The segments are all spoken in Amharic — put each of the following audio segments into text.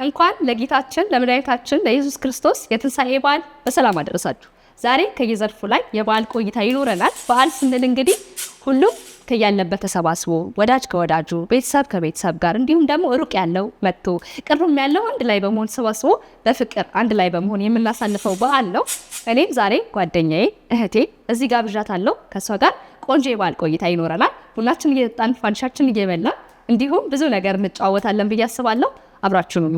እንኳን ለጌታችን ለመድኃኒታችን ለኢየሱስ ክርስቶስ የትንሣኤ በዓል በሰላም አደረሳችሁ። ዛሬ ከየዘርፉ ላይ የበዓል ቆይታ ይኖረናል። በዓል ስንል እንግዲህ ሁሉም ከያለበት ተሰባስቦ ወዳጅ ከወዳጁ ቤተሰብ ከቤተሰብ ጋር እንዲሁም ደግሞ ሩቅ ያለው መጥቶ ቅርብም ያለው አንድ ላይ በመሆን ተሰባስቦ በፍቅር አንድ ላይ በመሆን የምናሳልፈው በዓል ነው። እኔም ዛሬ ጓደኛዬ እህቴ እዚህ ጋር ብዣታለሁ። ከሷ ጋር ቆንጆ የበዓል ቆይታ ይኖረናል። ቡናችን እየጠጣን ፋንዲሻችን እየበላን እንዲሁም ብዙ ነገር እንጫወታለን ብዬ አስባለሁ። አብራችሁን ሁኑ።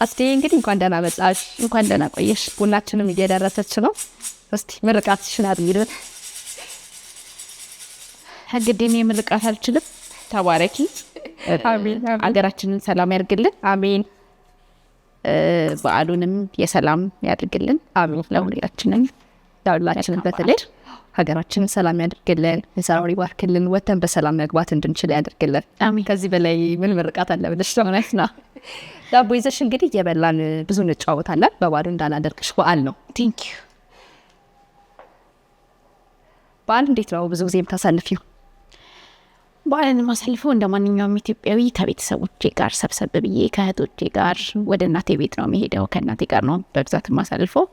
እስቲ እንግዲህ እንኳን ደህና መጣሽ፣ እንኳን ደህና ቆየሽ። ቡናችንም እየደረሰች ነው። እስቲ ምርቃትሽን አድርጊልን። እንግዲህ ምርቃት አልችልም። ተባረኪ። አሜን። አገራችንን ሰላም ያድርግልን። አሜን። በዓሉንም የሰላም ያድርግልን። አሜን። ለሁላችንም በተለይ ሀገራችንን ሰላም ያድርግልን፣ የሰራው ይባርክልን፣ ወተን በሰላም መግባት እንድንችል ያድርግልን። አሜን። ከዚህ በላይ ምን ምርቃት አለ ብለሽ ነው? ዳቦ ይዘሽ እንግዲህ እየበላን ብዙ እንጫወታለን። በባዶ እንዳላደርግሽ በዓል ነው። ቴንክ ዩ። በዓል እንዴት ነው ብዙ ጊዜ የምታሳልፊው? በዓልን የማሳልፈው እንደ ማንኛውም ኢትዮጵያዊ ከቤተሰቦቼ ጋር ሰብሰብ ብዬ ከእህቶቼ ጋር ወደ እናቴ ቤት ነው የሚሄደው። ከእናቴ ጋር ነው በብዛት የማሳልፈው።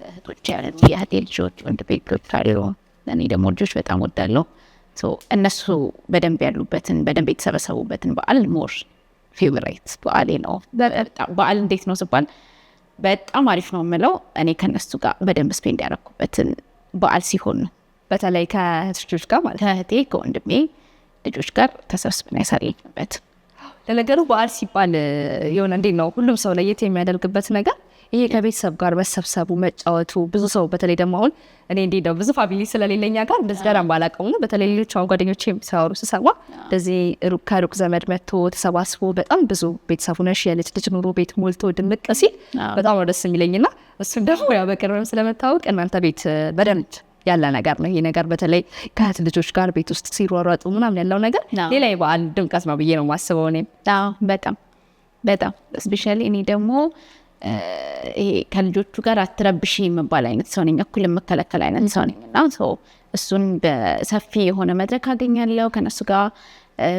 እህቶቼ የእህቴ ልጆች ወንድሜ ልጆች አሉ። እኔ ደግሞ ልጆች በጣም ወዳለሁ። እነሱ በደንብ ያሉበትን በደንብ የተሰበሰቡበትን በዓል ሞር ፌቨራይት በዓሌ ነው። በዓል እንዴት ነው ስባል በጣም አሪፍ ነው የምለው እኔ ከነሱ ጋር በደንብ ስፔንድ ያደረኩበትን በዓል ሲሆን ነው። በተለይ ከእህቶች ጋር ማለት ከእህቴ ከወንድሜ ልጆች ጋር ተሰብስበን ያሳለፍንበት። ለነገሩ በዓል ሲባል የሆነ እንዴት ነው ሁሉም ሰው ለየት የሚያደርግበት ነገር ይሄ ከቤተሰብ ጋር መሰብሰቡ መጫወቱ። ብዙ ሰው በተለይ ደግሞ አሁን እኔ እንዴት ነው ብዙ ፋሚሊ ስለሌለኛ ጋር እንደዚህ ጋር ባላቀሙ ነው። በተለይ ሌሎች አሁን ጓደኞቼ ሲያወሩ ስሰማ እንደዚህ ከሩቅ ዘመድ መጥቶ ተሰባስቦ በጣም ብዙ ቤተሰቡ ነሽ የልጅ ልጅ ኑሮ ቤት ሞልቶ ድምቅ ሲል በጣም ነው ደስ የሚለኝና እሱን ደግሞ ያው በቅርብም ስለመታወቅ እናንተ ቤት በደንብ ያለ ነገር ነው። ይሄ ነገር በተለይ ከእህት ልጆች ጋር ቤት ውስጥ ሲሯሯጡ ምናምን ያለው ነገር ሌላ የበዓል ድምቀት ነው ብዬ ነው የማስበው እኔም። በጣም በጣም ስፔሻሊ እኔ ደግሞ ይሄ ከልጆቹ ጋር አትረብሽ የምባል አይነት ሰው ነኝ። እኩል የምከለከል አይነት ሰው ነኝ እና እሱን በሰፊ የሆነ መድረክ አገኛለሁ። ከነሱ ጋር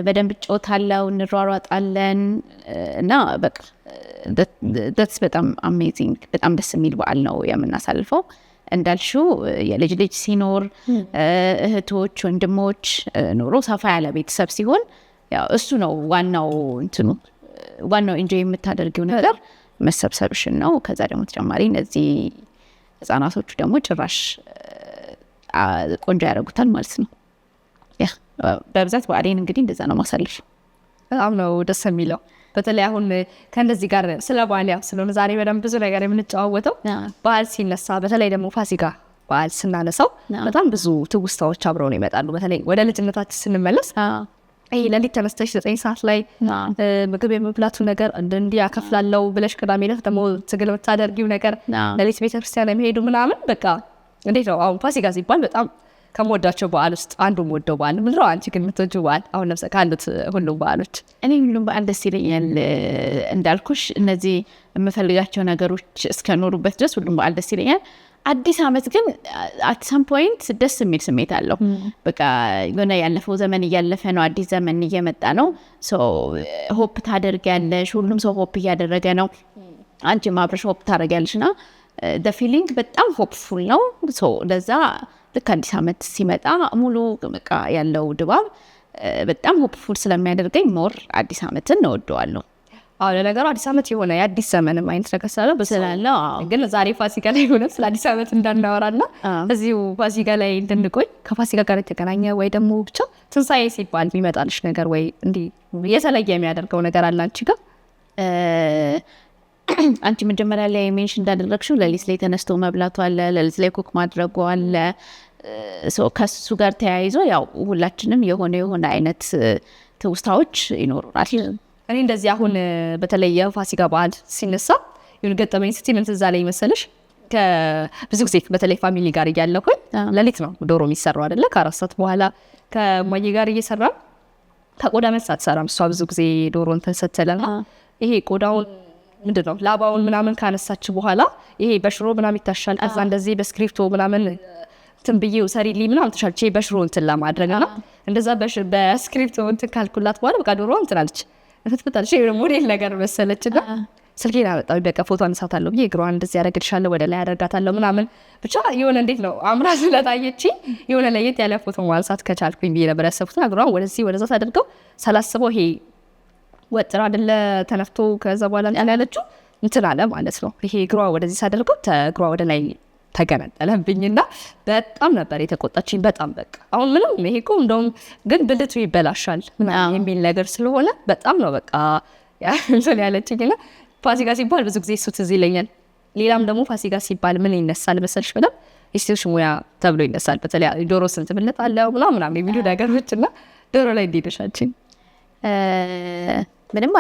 በደንብ እጫወታለሁ፣ እንሯሯጣለን እና በቃ ደስ በጣም አሜዚንግ በጣም ደስ የሚል በዓል ነው የምናሳልፈው። እንዳልሽው የልጅ ልጅ ሲኖር እህቶች ወንድሞች ኖሮ ሰፋ ያለ ቤተሰብ ሲሆን ያው እሱ ነው ዋናው ኢንጆይ የምታደርጊው ነገር መሰብሰብሽን ነው። ከዛ ደግሞ ተጨማሪ እነዚህ ህጻናቶቹ ደግሞ ጭራሽ ቆንጆ ያደርጉታል ማለት ነው። በብዛት በዓሌን እንግዲህ እንደዛ ነው ማሳለፍ። በጣም ነው ደስ የሚለው። በተለይ አሁን ከእንደዚህ ጋር ስለ በዓል ያው ስለሆነ ዛሬ በደንብ ብዙ ነገር የምንጫወተው በዓል ሲነሳ በተለይ ደግሞ ፋሲካ በዓል ስናነሳው በጣም ብዙ ትውስታዎች አብረው ነው ይመጣሉ። በተለይ ወደ ልጅነታችን ስንመለስ ይሄ ለሊት ተነስተሽ 9 ሰዓት ላይ ምግብ የመብላቱ ነገር እንዲህ ያከፍላለው ብለሽ ቅዳሜ ዕለት ደግሞ ትግል የምታደርጊው ነገር ለሊት ቤተክርስቲያን የሚሄዱ ምናምን በቃ እንዴት ነው አሁን ፋሲካ ሲባል በጣም ከምወዳቸው በዓል ውስጥ አንዱ የምወደው በዓል ምንድን ነው? አንቺ ግን የምትወጂው በዓል አሁን ለምሳሌ ካሉት ሁሉም በዓሎች? እኔ ሁሉም በዓል ደስ ይለኛል። እንዳልኩሽ እነዚህ የምፈልጋቸው ነገሮች እስከኖሩበት ድረስ ሁሉም በዓል ደስ ይለኛል። አዲስ ዓመት ግን አት ሰም ፖይንት ደስ የሚል ስሜት አለው። በቃ የሆነ ያለፈው ዘመን እያለፈ ነው፣ አዲስ ዘመን እየመጣ ነው። ሆፕ ታደርጊያለሽ፣ ሁሉም ሰው ሆፕ እያደረገ ነው፣ አንቺም አብረሽ ሆፕ ታደርጊያለሽ እና ፊሊንግ በጣም ሆፕፉል ነው። ለዛ ልክ አዲስ ዓመት ሲመጣ ሙሉ በቃ ያለው ድባብ በጣም ሆፕፉል ስለሚያደርገኝ ሞር አዲስ ዓመትን እወደዋለሁ። ለነገሩ አዲስ ዓመት የሆነ የአዲስ ዘመንም አይነት ነገር ስላለ ግን ዛሬ ፋሲካ ላይ ሆነ ስለ አዲስ ዓመት እንዳናወራና እዚሁ ፋሲካ ላይ እንድንቆይ ከፋሲካ ጋር የተገናኘ ወይ ደግሞ ብቻ ትንሣኤ ሲባል የሚመጣልሽ ነገር ወይ እንዲህ የተለየ የሚያደርገው ነገር አለ አንቺ ጋር? አንቺ መጀመሪያ ላይ ሜንሽን እንዳደረግሽው ለሊት ላይ ተነስቶ መብላቱ አለ፣ ለሊት ላይ ኩክ ማድረጉ አለ። ከሱ ጋር ተያይዞ ያው ሁላችንም የሆነ አይነት ትውስታዎች ይኖሩናል። እኔ እንደዚህ አሁን በተለይ የፋሲካ በዓል ሲነሳ ይሁን ገጠመኝ ስትይ ምን ትዝ አለኝ መሰለሽ? ብዙ ጊዜ በተለይ ፋሚሊ ጋር እያለኩኝ ለሊት ነው ዶሮ የሚሰራው አይደለ? ከ4 ሰዓት በኋላ ከማዬ ጋር እየሰራን ከቆዳ መልስ አትሰራም እሷ ብዙ ጊዜ ዶሮ እንትን ስትለና ይሄ ቆዳውን ምንድነው ላባውን ምናምን ካነሳች በኋላ ይሄ በሽሮ ምናምን ይታሻል። ከዛ እንደዚህ በስክሪፕቶ ምናምን እንትን ብዬው ሰሪልኝ ምናምን ተሻልቼ በሽሮ እንትን ለማድረግ ነው እንደዛ በስክሪፕቶ እንትን ካልኩላት በኋላ በቃ ዶሮ እንትን አለች ፍትፍታለች። ይሄ ሞዴል ነገር መሰለችና ስልኬን አመጣሁ። በቃ ፎቶ አነሳታለሁ ብዬ እግሯን እንደዚህ ያደርግልሻለሁ ወደ ላይ ያደርጋታለሁ ምናምን ብቻ የሆነ እንዴት ነው አምራ ስለታየች የሆነ ለየት ያለ ፎቶ ማንሳት ከቻልኩኝ ብዬ ነበር ያሰብኩት። እግሯን ወደዚህ ወደዛ ታደርገው ሳላስበው ይሄ ወጥራ አይደለ ተነፍቶ ከዛ በኋላ ያለችው እንትን አለ ማለት ነው። ይሄ እግሯ ወደዚህ ሳደርገው እግሯ ወደ ላይ ተገነጠለብኝና በጣም ነበር የተቆጣችኝ። በጣም በቃ አሁን ምንም ይሄ እኮ እንደውም ግን ብልቱ ይበላሻል ምናምን የሚል ነገር ስለሆነ በጣም ነው በቃ እንትን ያለችኝና ፋሲካ ሲባል ብዙ ጊዜ እሱ ትዝ ይለኛል። ሌላም ደግሞ ፋሲካ ሲባል ምን ይነሳል መሰልሽ? በጣም የሴቶች ሙያ ተብሎ ይነሳል። በተለይ ዶሮ ስንት ብልት አለው ምናምን የሚሉ ነገሮች እና ዶሮ ላይ እንዲደሻችን ምንም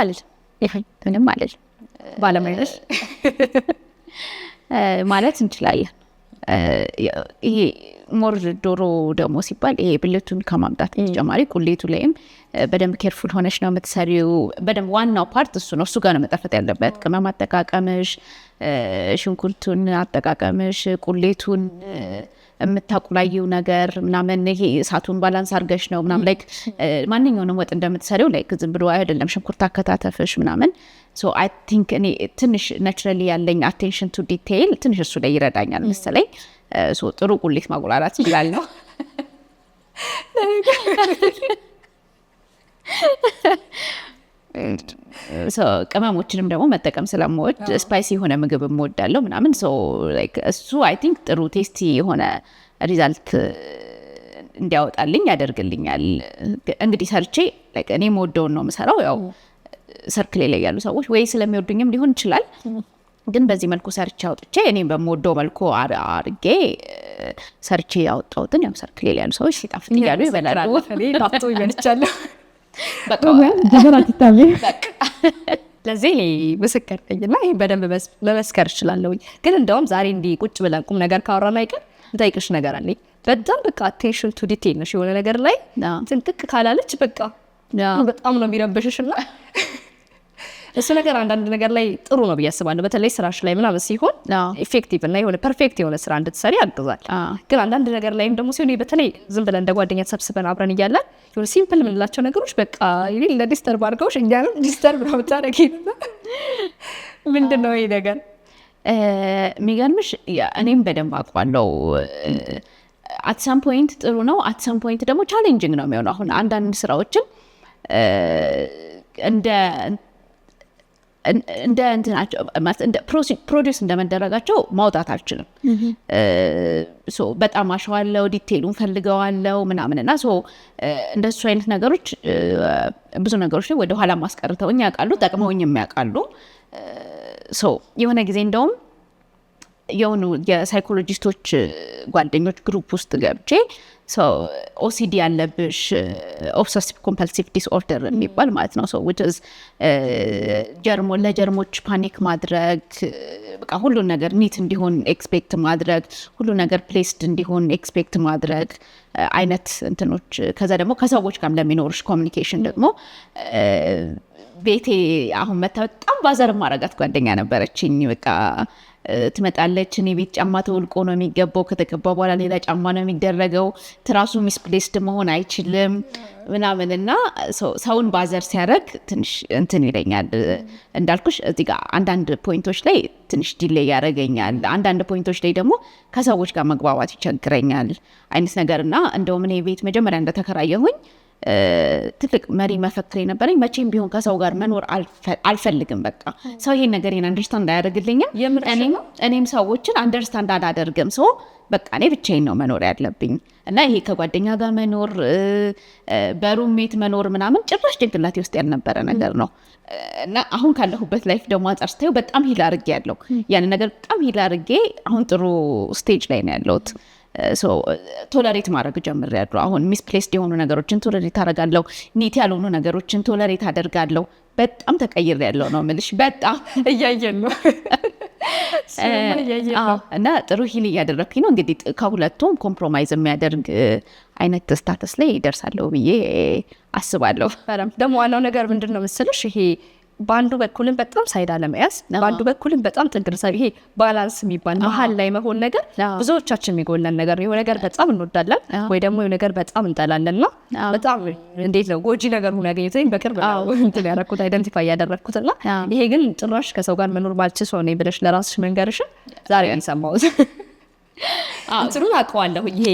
አለል ባለሙያ ነሽ ማለት እንችላለን። ይሄ ሞር ዶሮ ደግሞ ሲባል ይሄ ብልቱን ከማምጣት ተጨማሪ ቁሌቱ ላይም በደንብ ኬርፉል ሆነሽ ነው የምትሰሪው። በደንብ ዋናው ፓርት እሱ ነው። እሱ ጋር ነው መጠፈጥ ያለበት። ቅመም አጠቃቀምሽ፣ ሽንኩርቱን አጠቃቀምሽ፣ ቁሌቱን የምታቁላየው ነገር ምናምን ይሄ እሳቱን ባላንስ አድርገሽ ነው ምናምን ላይክ ማንኛውንም ወጥ እንደምትሰሪው ላይክ ዝም ብሎ አይደለም ሽንኩርት አከታተፍሽ ምናምን። ሶ አይ ቲንክ እኔ ትንሽ ናቹራሊ ያለኝ አቴንሽን ቱ ዲቴይል ትንሽ እሱ ላይ ይረዳኛል መሰለኝ። ሶ ጥሩ ቁሌት ማቁላላት ይችላል ነው ቅመሞችንም ደግሞ መጠቀም ስለምወድ ስፓይሲ የሆነ ምግብ እወዳለሁ ምናምን። እሱ አይ ቲንክ ጥሩ ቴስቲ የሆነ ሪዛልት እንዲያወጣልኝ ያደርግልኛል። እንግዲህ ሰርቼ እኔ የምወደውን ነው የምሰራው። ያው ሰርክሌ ላይ ያሉ ሰዎች ወይ ስለሚወዱኝም ሊሆን ይችላል፣ ግን በዚህ መልኩ ሰርቼ አውጥቼ እኔም በምወደው መልኩ አርጌ ሰርቼ ያወጣሁትን ያው ሰርክሌ ላይ ያሉ ሰዎች ሲጣፍጥ እያሉ ይበላሉ። ጣፍቶ ይበልቻለሁ ለዚህ ምስክር ነኝና ይሄን በደንብ መመስከር እችላለሁኝ። ግን እንደውም ዛሬ እንዲህ ቁጭ ብለን ቁም ነገር ካወራን አይቀር እንጠይቅሽ ነገር አለኝ። በጣም በቃ አቴንሽን ቱ ዲቴል ነሽ። የሆነ ነገር ላይ ትንጥቅ ካላለች በቃ በጣም ነው የሚረብሽሽና እሱ ነገር አንዳንድ ነገር ላይ ጥሩ ነው ብዬ አስባለሁ። በተለይ ስራሽ ላይ ምናምን ሲሆን ኢፌክቲቭ እና የሆነ ፐርፌክት የሆነ ስራ እንድትሰሪ ያግዛል። ግን አንዳንድ ነገር ላይም ደግሞ ሲሆን በተለይ ዝም ብለን እንደ ጓደኛ ተሰብስበን አብረን እያለን የሆነ ሲምፕል የምንላቸው ነገሮች በቃ ለዲስተርብ አድርገውሽ እኛንም ዲስተርብ ነው የምታደርጊውና ምንድን ነው ይሄ ነገር? የሚገርምሽ እኔም በደንብ አውቀዋለሁ። አት ሳም ፖይንት ጥሩ ነው፣ አት ሳም ፖይንት ደግሞ ቻሌንጂንግ ነው የሚሆነው። አሁን አንዳንድ ስራዎችን እንደ እንትናቸው እንደ ፕሮዲውስ እንደመደረጋቸው ማውጣት አልችልም። በጣም አሸዋለው፣ ዲቴይሉን ፈልገዋለው ምናምንና እንደሱ አይነት ነገሮች ብዙ ነገሮች ላይ ወደ ኋላ ማስቀርተውኝ ያውቃሉ፣ ጠቅመውኝም ያውቃሉ። የሆነ ጊዜ እንደውም የሆኑ የሳይኮሎጂስቶች ጓደኞች ግሩፕ ውስጥ ገብቼ ኦሲዲ ያለብሽ ኦብሰሲቭ ኮምፐልሲቭ ዲስኦርደር የሚባል ማለት ነው። which is ለጀርሞች ፓኒክ ማድረግ፣ በቃ ሁሉን ነገር ኒት እንዲሆን ኤክስፔክት ማድረግ፣ ሁሉ ነገር ፕሌስድ እንዲሆን ኤክስፔክት ማድረግ አይነት እንትኖች። ከዛ ደግሞ ከሰዎች ጋር ለሚኖርሽ ኮሚኒኬሽን ደግሞ ቤቴ አሁን መታ በጣም ባዘር ማረጋት ጓደኛ ነበረችኝ። በቃ ትመጣለች፣ እኔ ቤት ጫማ ተወልቆ ነው የሚገባው፣ ከተገባ በኋላ ሌላ ጫማ ነው የሚደረገው፣ ትራሱ ሚስፕሌስድ መሆን አይችልም ምናምንና ሰውን ባዘር ሲያደርግ ትንሽ እንትን ይለኛል። እንዳልኩሽ እዚህ ጋር አንዳንድ ፖይንቶች ላይ ትንሽ ዲሌይ ያደርገኛል፣ አንዳንድ ፖይንቶች ላይ ደግሞ ከሰዎች ጋር መግባባት ይቸግረኛል አይነት ነገርና እንደውም እኔ ቤት መጀመሪያ እንደተከራየሁኝ ትልቅ መሪ መፈክሬ ነበረኝ። መቼም ቢሆን ከሰው ጋር መኖር አልፈልግም። በቃ ሰው ይሄን ነገር አንደርስታንድ አያደርግልኝም፣ እኔም ሰዎችን አንደርስታንድ አላደርግም። በቃ እኔ ብቻዬን ነው መኖር ያለብኝ እና ይሄ ከጓደኛ ጋር መኖር በሩሜት መኖር ምናምን ጭራሽ ጭንቅላቴ ውስጥ ያልነበረ ነገር ነው እና አሁን ካለሁበት ላይፍ ደግሞ አንጻር ስታየው በጣም ሂል አድርጌ ያለው ያን ነገር በጣም ሂል አድርጌ አሁን ጥሩ ስቴጅ ላይ ነው ያለሁት። ቶለሬት ማድረግ ጀምሬያለሁ። አሁን ሚስፕሌስድ የሆኑ ነገሮችን ቶለሬት አደርጋለሁ፣ ኒት ያልሆኑ ነገሮችን ቶለሬት አደርጋለሁ። በጣም ተቀይሬያለሁ ነው የምልሽ። በጣም እያየን ነው እና ጥሩ ሂል እያደረግኩኝ ነው። እንግዲህ ከሁለቱም ኮምፕሮማይዝ የሚያደርግ አይነት ስታተስ ላይ ይደርሳለሁ ብዬ አስባለሁ። ደግሞ ዋናው ነገር ምንድን ነው መሰለሽ ይሄ በአንዱ በኩልም በጣም ሳይድ አለመያዝ በአንዱ በኩልም በጣም ጥግር ሳይ ይሄ ባላንስ የሚባል መሀል ላይ መሆን ነገር ብዙዎቻችን የሚጎለን ነገር የሆነ ነገር በጣም እንወዳለን ወይ ደግሞ የሆነ ነገር በጣም እንጠላለንና በጣም እንዴት ነው ጎጂ ነገር ሆነ ያገኘሁት በቅርብ እንትን ያደረኩት አይደንቲፋይ ያደረኩትና ይሄ ግን ጭራሽ ከሰው ጋር መኖር ባልችል ሰው ነኝ ብለሽ ለራስሽ መንገርሽ ዛሬ አንሰማውት እንትሩን አውቀዋለሁ ይሄ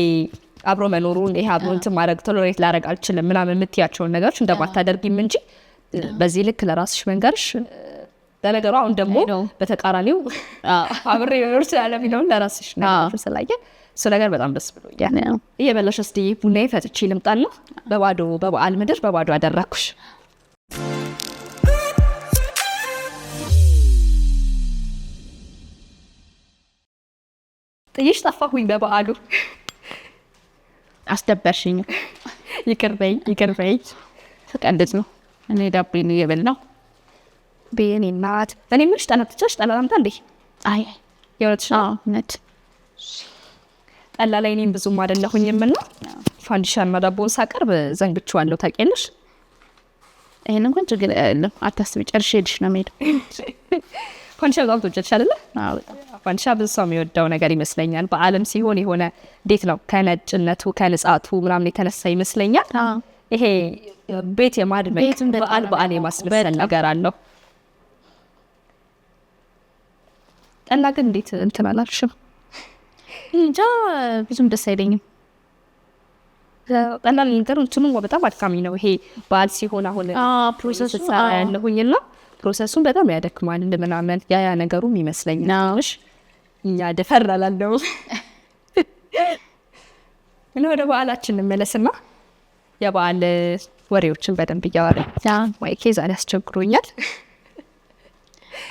አብሮ መኖሩን ይሄ አብሮ እንትን ማድረግ ቶሎሬት ላደርግ አልችልም ምናምን የምትያቸውን ነገሮች እንደማታደርጊም እንጂ በዚህ ልክ ለራስሽ መንገርሽ ለነገሩ አሁን ደግሞ በተቃራኒው አብሬ መኖር ስለሚለውን ለራስሽ ነገር ስላየ እሱ ነገር በጣም ደስ ብሎኛል። እየበላሽ እስቲ ቡናዬ ፈጭቼ ልምጣና በባዶ በበዓል ምድር በባዶ አደረኩሽ። ጥይሽ ጠፋሁኝ በበዓሉ አስደበርሽኝ። ይቅር በይ ተቀንደት ነው እኔ ዳቦዬን እየበላሁ በየኔ እናት እኔ ምንሽ ጠናትቻሽ ጠላ ላምጣ እንዴ? አይ የወጥሽ ነት ጠላ ላይ እኔም ብዙም አይደለሁኝምና ፋንዲሻና ዳቦን ሳቀርብ ዘንግቼዋለሁ ታውቂያለሽ። ይሄን እንኳን ችግር የለም አታስቢ፣ ጨርሼ ሄድሽ ነው የምሄደው። ፋንዲሻ በጣም ትወጃለሽ አይደለ? አዎ ፋንዲሻ ብዙ ሰው የሚወደው ነገር ይመስለኛል። በዓለም ሲሆን የሆነ እንዴት ነው ከነጭነቱ ከንጻቱ ምናምን የተነሳ ይመስለኛል ይሄ ቤት የማድመቅ በዓል የማስመሰል ነገር አለው። ጠላ ግን እንዴት እንትን አላልሽም? እንጃ ብዙም ደስ አይለኝም። ጠላ ነገር እንትኑ በጣም አድካሚ ነው። ይሄ በዓል ሲሆን አሁን ፕሮሰስ ያለሁኝና ፕሮሰሱን በጣም ያደክማል ምናምን ያ ነገሩም ይመስለኛል። እኛ ደፈር አላለው እና ወደ በዓላችን እንመለስና የበዓል ወሬዎችን በደንብ እያወራን ወይ ኬዛን ያስቸግሮኛል።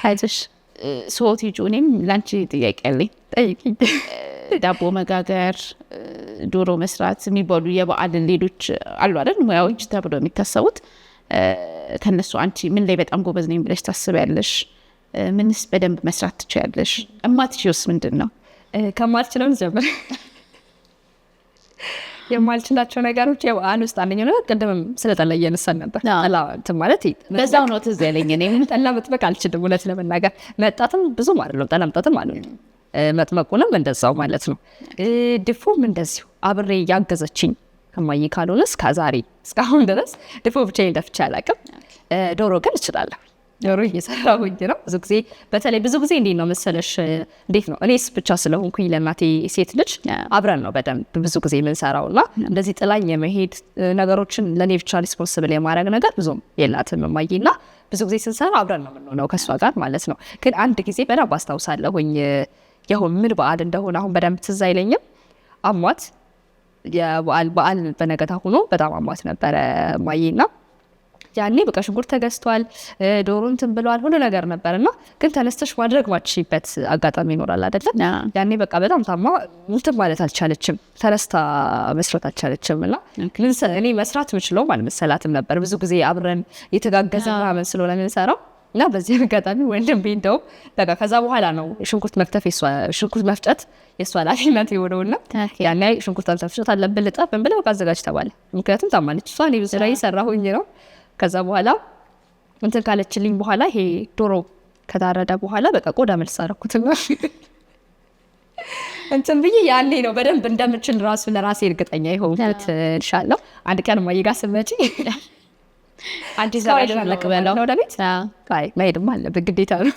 አይዞሽ ሶት ይጁ እኔም ላንቺ ጥያቄ አለኝ። ጠይቂኝ። ዳቦ መጋገር፣ ዶሮ መስራት የሚባሉ የበዓል ሌሎች አሉ አይደል ሙያዎች ተብሎ የሚታሰቡት ከነሱ አንቺ ምን ላይ በጣም ጎበዝ ነኝ ብለሽ ታስቢያለሽ? ምንስ በደንብ መስራት ትችያለሽ? እማትችይውስ ምንድን ነው? ከማልችለው ጀምር። የማልችላቸው ነገሮች የበዓል ውስጥ አንደኛው ነገር ቅድምም ስለጠላ እያነሳን ነበር። ጠላ እንትን ማለት በዛው ነው ትዝ ያለኝ። እኔም ጠላ መጥመቅ አልችልም እውነት ለመናገር መጣትም ብዙም አይደለም። ጠላ መጣትም አለ መጥመቁንም እንደዛው ማለት ነው። ድፎም እንደዚሁ አብሬ እያገዘችኝ ከማይ ካልሆነ እስከዛሬ እስካሁን ድረስ ድፎ ብቻዬን ደፍቼ አላውቅም። ዶሮ ግን እችላለሁ። ዶሮ እየሰራሁኝ ነው ብዙ ጊዜ። በተለይ ብዙ ጊዜ እንዴት ነው መሰለሽ እንዴት ነው እኔስ ብቻ ስለሆንኩኝ ለእናቴ ሴት ልጅ አብረን ነው በደንብ ብዙ ጊዜ የምንሰራውና እንደዚህ ጥላኝ የመሄድ ነገሮችን ለእኔ ብቻ ሪስፖንስብል የማድረግ ነገር ብዙም የላትም እማዬና ብዙ ጊዜ ስንሰራ አብረን ነው የምንሆነው ከእሷ ጋር ማለት ነው። ግን አንድ ጊዜ በደንብ አስታውሳለሁኝ የሆነ ምን በዓል እንደሆነ አሁን በደንብ ትዝ አይለኝም። አሟት የበዓል በነገታ ሆኖ በጣም አሟት ነበረ እማዬና ያኔ በቃ ሽንኩርት ተገዝቷል፣ ዶሮ እንትን ብለዋል፣ ሁሉ ነገር ነበርና ግን ተነስተሽ ማድረግ ማትችይበት አጋጣሚ ይኖራል አይደል? ያኔ በቃ በጣም ታማ እንትን ማለት አልቻለችም፣ ተነስታ መስራት አልቻለችም። እና እኔ መስራት የምችለው አልመሰላትም ነበር። ብዙ ጊዜ አብረን የተጋገዘ ምናምን ስለሆነ የምንሰራው እና በዚህ አጋጣሚ ወንድም እንደውም በቃ ከዛ በኋላ ነው ሽንኩርት መክተፍ ሽንኩርት መፍጨት የእሷ ኃላፊነት የሆነውና ያኔ ሽንኩርት መፍጨት አለብን ልጠብን ብለው በቃ አዘጋጅ ተባለ። ምክንያቱም ታማለች እሷ፣ እኔ ብዙ ላይ ሰራሁኝ ነው። ከዛ በኋላ እንትን ካለችልኝ በኋላ ይሄ ዶሮ ከታረደ በኋላ በቃ ቆዳ መልስ አደረኩትና እንትን ብዬ ያኔ ነው በደንብ እንደምችል ራሱ ለራሴ እርግጠኛ የሆንኩት። እንሻለሁ አንድ ቀን እማዬ ጋር ስትመጪ አንቺ ዘራሽን ለቅበለው ወደ ቤት መሄድም አለብን ግዴታ ነው።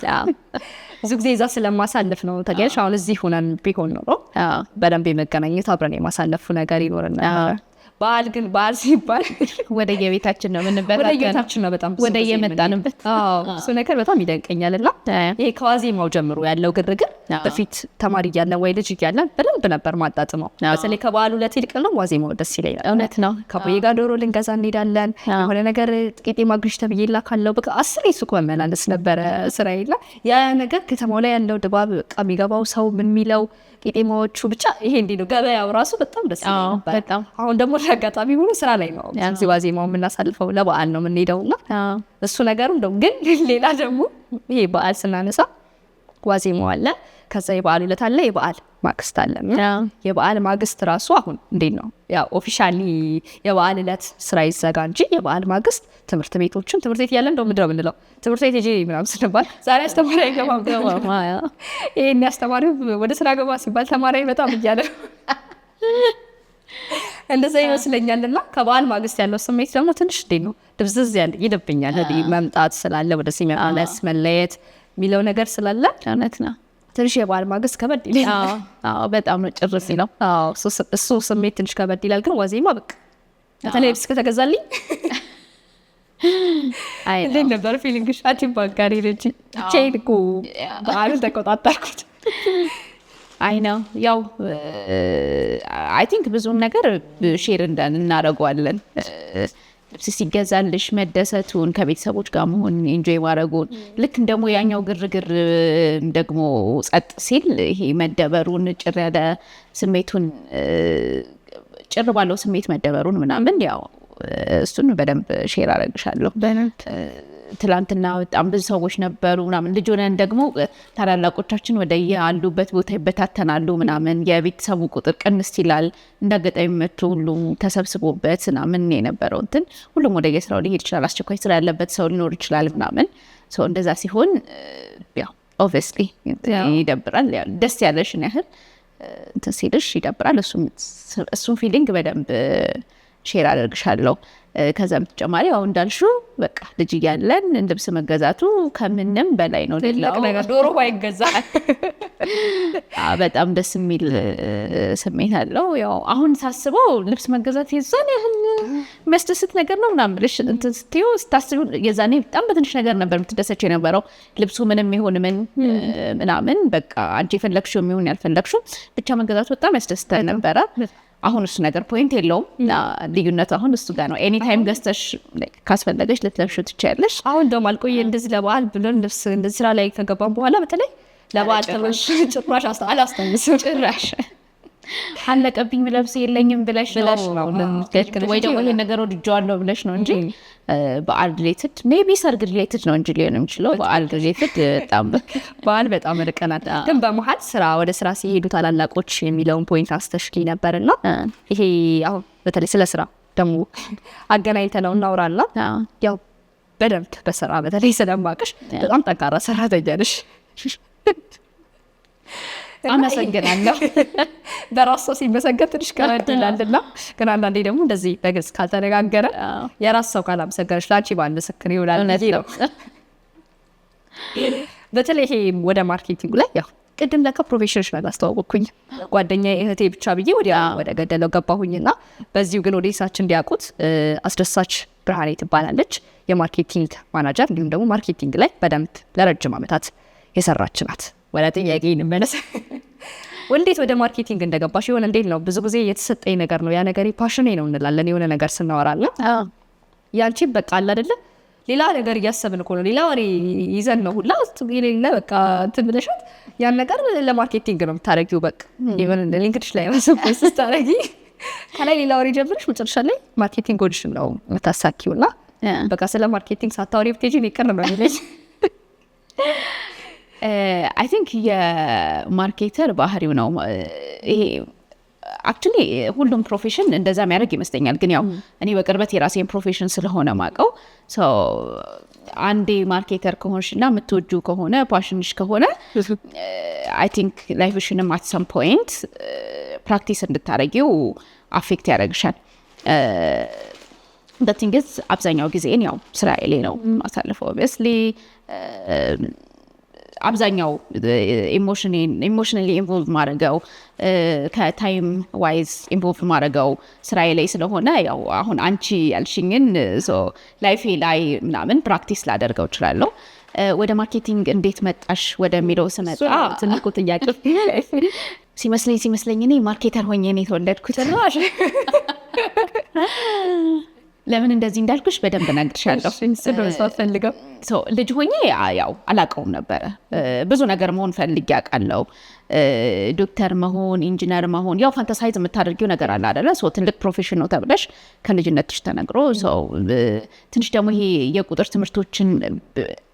ብዙ ጊዜ እዛ ስለማሳልፍ ነው ተገኘሽ። አሁን እዚህ ሆነን ቢሆን ኖሮ በደንብ የመገናኘት አብረን የማሳለፉ ነገር ይኖርና በዓል ግን በዓል ሲባል ወደ የቤታችን ነው የምንበታተነው። ወደ የቤታችን ነው በጣም ወደ የመጣንበት እሱ ነገር በጣም ይደንቀኛልና ይሄ ከዋዜማው ጀምሮ ያለው ግርግር በፊት ተማሪ እያለን ወይ ልጅ እያለን በደንብ ነበር ማጣጥመው። በተለይ ከበዓሉ ዕለት ይልቅ ነው ዋዜማው ደስ ይለኛል። እውነት ነው። ከቦዬ ጋር ዶሮ ልንገዛ እንሄዳለን። የሆነ ነገር ጥቂት ማግሪሽ ተብዬ ላካለው በቃ 10 ሱቅ መመላለስ ነበረ ስራዬና ያ ነገር ከተማው ላይ ያለው ድባብ በቃ የሚገባው ሰው ምን የሚለው ቄጤማዎቹ ብቻ ይሄ እንዲህ ነው። ገበያው ራሱ በጣም ደስ ይላል ነበር። አሁን ደግሞ አጋጣሚ ሆኖ ስራ ላይ ነው እዚህ ዋዜማው የምናሳልፈው፣ ለበዓል ነው የምንሄደውና እሱ ነገሩ እንደው ግን ሌላ ደግሞ ይሄ በዓል ስናነሳ ዋዜማው አለ፣ ከዛ የበዓሉ ዕለት አለ፣ የበዓል ማግስት አለ። የበዓል ማግስት ራሱ አሁን እንዴት ነው ያው ኦፊሻሊ የበዓል ዕለት ስራ ይዘጋ እንጂ የበዓል ማግስት ትምህርት ቤቶችን ትምህርት ቤት ያለ እንደው ምንድነው የምንለው ትምህርት ቤት ሄጄ ምናምን ስንባል ዛሬ አስተማሪ አይገባም ይሄን አስተማሪው ወደ ስራ ገባ ሲባል ተማሪ በጣም እያለ እንደዛ ይመስለኛልና ከበዓል ማግስት ያለው ስሜት ደግሞ ትንሽ እንዴት ነው ድብዝዝ ያለ ይደብኛል። መምጣት ስላለ ወደ ሲመጣለስ መለየት የሚለው ነገር ስላለ እውነት ነው ትንሽ የበዓል ማግስት ከበድ ይላል። በጣም ነው ጭርስ ነው። እሱ ስሜት ትንሽ ከበድ ይላል። ግን ዋዜማ በቃ በተለይ ልብስ ከተገዛልኝ እንዴት ነበር ፊሊንግሽ? አንቺ ባጋሪ ልጅ ብቻዬን እኮ በዓሉን ተቆጣጠርኩት። አይ ነው ያው አይ ቲንክ ብዙም ነገር ሼር እናደርገዋለን። ልብስ ሲገዛልሽ መደሰቱን ከቤተሰቦች ጋር መሆን ኢንጆይ ማድረጉን ልክ ደግሞ ያኛው ግርግር ደግሞ ጸጥ ሲል ይሄ መደበሩን ጭር ያለ ስሜቱን ጭር ባለው ስሜት መደበሩን ምናምን ያው እሱን በደንብ ሼር አደርግሻለሁ። ትላንትና በጣም ብዙ ሰዎች ነበሩ ምናምን ልጅ ሆነን ደግሞ ታላላቆቻችን ወደ ያሉበት ቦታ ይበታተናሉ ምናምን የቤተሰቡ ቁጥር ቅንስ ይላል። እንዳጋጣሚ መጥቶ ሁሉም ተሰብስቦበት ምናምን የነበረው እንትን ሁሉም ወደ የስራው ሊሄድ ይችላል። አስቸኳይ ስራ ያለበት ሰው ሊኖር ይችላል ምናምን ሰው እንደዛ ሲሆን ያው ኦብቪየስሊ ይደብራል። ያው ደስ ያለሽን ያህል እንትን ሲልሽ ይደብራል። እሱም ፊሊንግ በደንብ ሼር አደርግሻለሁ። ከዛም ተጨማሪ አሁን እንዳልሽው በቃ ልጅ እያለን ልብስ መገዛቱ ከምንም በላይ ነው። ነገር ዶሮ ባይገዛ በጣም ደስ የሚል ስሜት አለው። ያው አሁን ሳስበው ልብስ መገዛት የዛን ያህል የሚያስደስት ነገር ነው ምናምን ብለሽ እንትን ስትይው ስታስቢው የዛኔ በጣም በትንሽ ነገር ነበር የምትደሰች የነበረው። ልብሱ ምንም ይሁን ምን ምናምን በቃ አንቺ የፈለግሽው የሚሆን ያልፈለግሽው ብቻ መገዛቱ በጣም ያስደስታል ነበረ። አሁን እሱ ነገር ፖይንት የለውም። ልዩነቱ አሁን እሱ ጋር ነው። ኤኒ ታይም ገዝተሽ ካስፈለገሽ ልትለብሺው ትችያለሽ። አሁን ደግሞ አልቆየ እንደዚህ ለበዓል ብለን ልብስ እንደዚህ ስራ ላይ ከገባን በኋላ በተለይ ለበዓል ተበሽ ጭራሽ አላስታውስም። ጭራሽ አለቀብኝ ለብስ የለኝም ብለሽ ነው ወይ ደግሞ ይሄን ነገር ወድጄዋለሁ ብለሽ ነው እንጂ በዓል ሪሌትድ ሜቢ ሰርግ ሪሌትድ ነው እንጂ ሊሆን የሚችለው በዓል ሪሌትድ በዓል በጣም ርቀናል። ግን በመሀል ወደ ስራ ሲሄዱ ታላላቆች የሚለውን ፖይንት አስተሽልኝ ነበርና ይሄ አሁን በተለይ ስለ ስራ ደግሞ አገናኝተነው እናውራና ያው በደንብ በስራ በተለይ ስለማቅሽ በጣም ጠንካራ ሰራተኛ ነሽ። አመሰግናለሁ። በራስ ሰው ሲመሰገን ትንሽ ከበድ ይላልና ግን አንዳንዴ ደግሞ እንደዚህ በግልጽ ካልተነጋገረ የራስ ሰው ካላመሰገነሽ ላንቺ ባልመሰክር ይውላል ነው። በተለይ ይሄ ወደ ማርኬቲንግ ላይ ያው ቅድም ለካ ፕሮፌሽናል አስተዋወቅኩኝ ጓደኛዬ እህቴ ብቻ ብዬ ወደ ገደለው ገባሁኝና በዚሁ ግን ወደ ኢሳችን እንዲያውቁት አስደሳች ብርሃኔ ትባላለች። የማርኬቲንግ ማናጀር እንዲሁም ደግሞ ማርኬቲንግ ላይ በደንብ ለረጅም ዓመታት የሰራች ናት። ወደ ጥያቄ እንመለስ። እንዴት ወደ ማርኬቲንግ እንደገባሽ? ይሆን እንዴት ነው? ብዙ ጊዜ የተሰጠኝ ነገር ነው ያ ነገር ፓሽኔ ነው እንላለን የሆነ ነገር ስናወራለን። ያንቺ በቃ አለ አይደለ ሌላ ነገር እያሰብን እኮ ነው ሌላ ወሬ ይዘን ነው ሁላ ሌላ በቃ እንትን ብለሻት ያን ነገር ለማርኬቲንግ ነው የምታደርጊው። በቃ ይሄን ሊንክድሽ ላይ ማሰብስ ስታደርጊ ከላይ ሌላ ወሬ ጀምረሽ መጨረሻ ላይ ማርኬቲንግ ወድሽን ነው የምታሳኪውና በቃ ስለ ማርኬቲንግ ሳታወሪ ብትሄጂ ሊቀር ነው የሚለኝ። አይ ቲንክ የማርኬተር ባህሪው ነው ይሄ። አክቹሊ ሁሉም ፕሮፌሽን እንደዛ የሚያደርግ ይመስለኛል። ግን ያው እኔ በቅርበት የራሴን ፕሮፌሽን ስለሆነ ማቀው አንዴ ማርኬተር ከሆንሽና የምትወጁ ከሆነ ፓሽንሽ ከሆነ አይ ቲንክ ላይፍሽንም አት ሰም ፖይንት ፕራክቲስ እንድታረጊው አፌክት ያደርግሻል። ቲንግስ አብዛኛው ጊዜን ያው ስራዬ ነው ማሳለፈው። ኦብቪየስሊ አብዛኛው ኢሞሽናሊ ኢንቮልቭ ማድረገው ከታይም ዋይዝ ኢንቮልቭ ማድረገው ስራዬ ላይ ስለሆነ ያው አሁን አንቺ ያልሽኝን ላይፌ ላይ ምናምን ፕራክቲስ ላደርገው እችላለሁ። ወደ ማርኬቲንግ እንዴት መጣሽ ወደሚለው ስመጣ ትልቁ ጥያቄ ሲመስለኝ እኔ ማርኬተር ሆኜ ነው የተወለድኩት። ለምን እንደዚህ እንዳልኩሽ በደንብ እነግርሻለሁ። ልጅ ሆኜ ያው አላውቀውም ነበረ። ብዙ ነገር መሆን ፈልጌ አውቃለሁ። ዶክተር መሆን፣ ኢንጂነር መሆን ያው ፋንታሳይዝ የምታደርጊው ነገር አለ አይደለ? ትልቅ ፕሮፌሽን ነው ተብለሽ ከልጅነትሽ ተነግሮ ትንሽ ደግሞ ይሄ የቁጥር ትምህርቶችን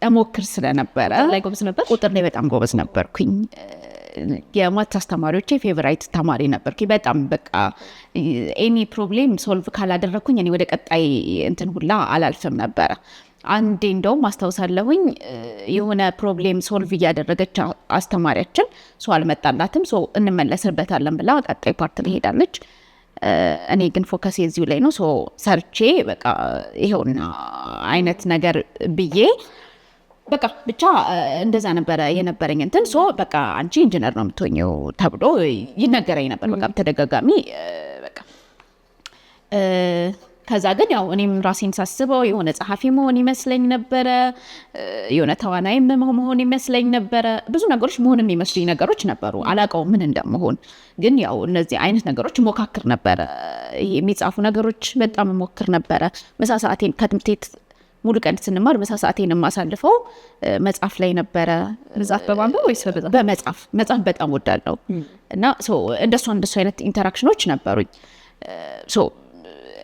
እሞክር ስለነበረ ቁጥር ላይ በጣም ጎበዝ ነበርኩኝ። የማት አስተማሪዎቼ ፌቨራይት ተማሪ ነበርኩ። በጣም በቃ ኤኒ ፕሮብሌም ሶልቭ ካላደረኩኝ እኔ ወደ ቀጣይ እንትን ሁላ አላልፍም ነበረ። አንዴ እንደውም አስታውሳለሁኝ የሆነ ፕሮብሌም ሶልቭ እያደረገች አስተማሪያችን ሰው አልመጣላትም፣ ሰው እንመለስበታለን ብላ ቀጣይ ፓርት ትሄዳለች። እኔ ግን ፎከስ የዚሁ ላይ ነው። ሰርቼ በቃ ይሄውና አይነት ነገር ብዬ በቃ ብቻ እንደዛ ነበረ የነበረኝ እንትን። በቃ አንቺ ኢንጂነር ነው የምትሆኚው ተብሎ ይነገረኝ ነበር በቃ ተደጋጋሚ በቃ። ከዛ ግን ያው እኔም ራሴን ሳስበው የሆነ ጸሐፊ መሆን ይመስለኝ ነበረ፣ የሆነ ተዋናይም መሆን ይመስለኝ ነበረ። ብዙ ነገሮች መሆን የሚመስሉኝ ነገሮች ነበሩ። አላውቀውም ምን እንደመሆን፣ ግን ያው እነዚህ አይነት ነገሮች ሞካክር ነበረ። የሚጻፉ ነገሮች በጣም ሞክር ነበረ። ምሳ ሰዓቴን ከትምህርት ቤት ሙሉ ቀን ስንማር ምሳ ሰዓቴን የማሳልፈው መጽሐፍ ላይ ነበረ። መጽሐፍ በማንበብ ወይስ በመጽሐፍ? መጽሐፍ በጣም ወዳለው እና እንደሱ አይነት ኢንተራክሽኖች ነበሩኝ።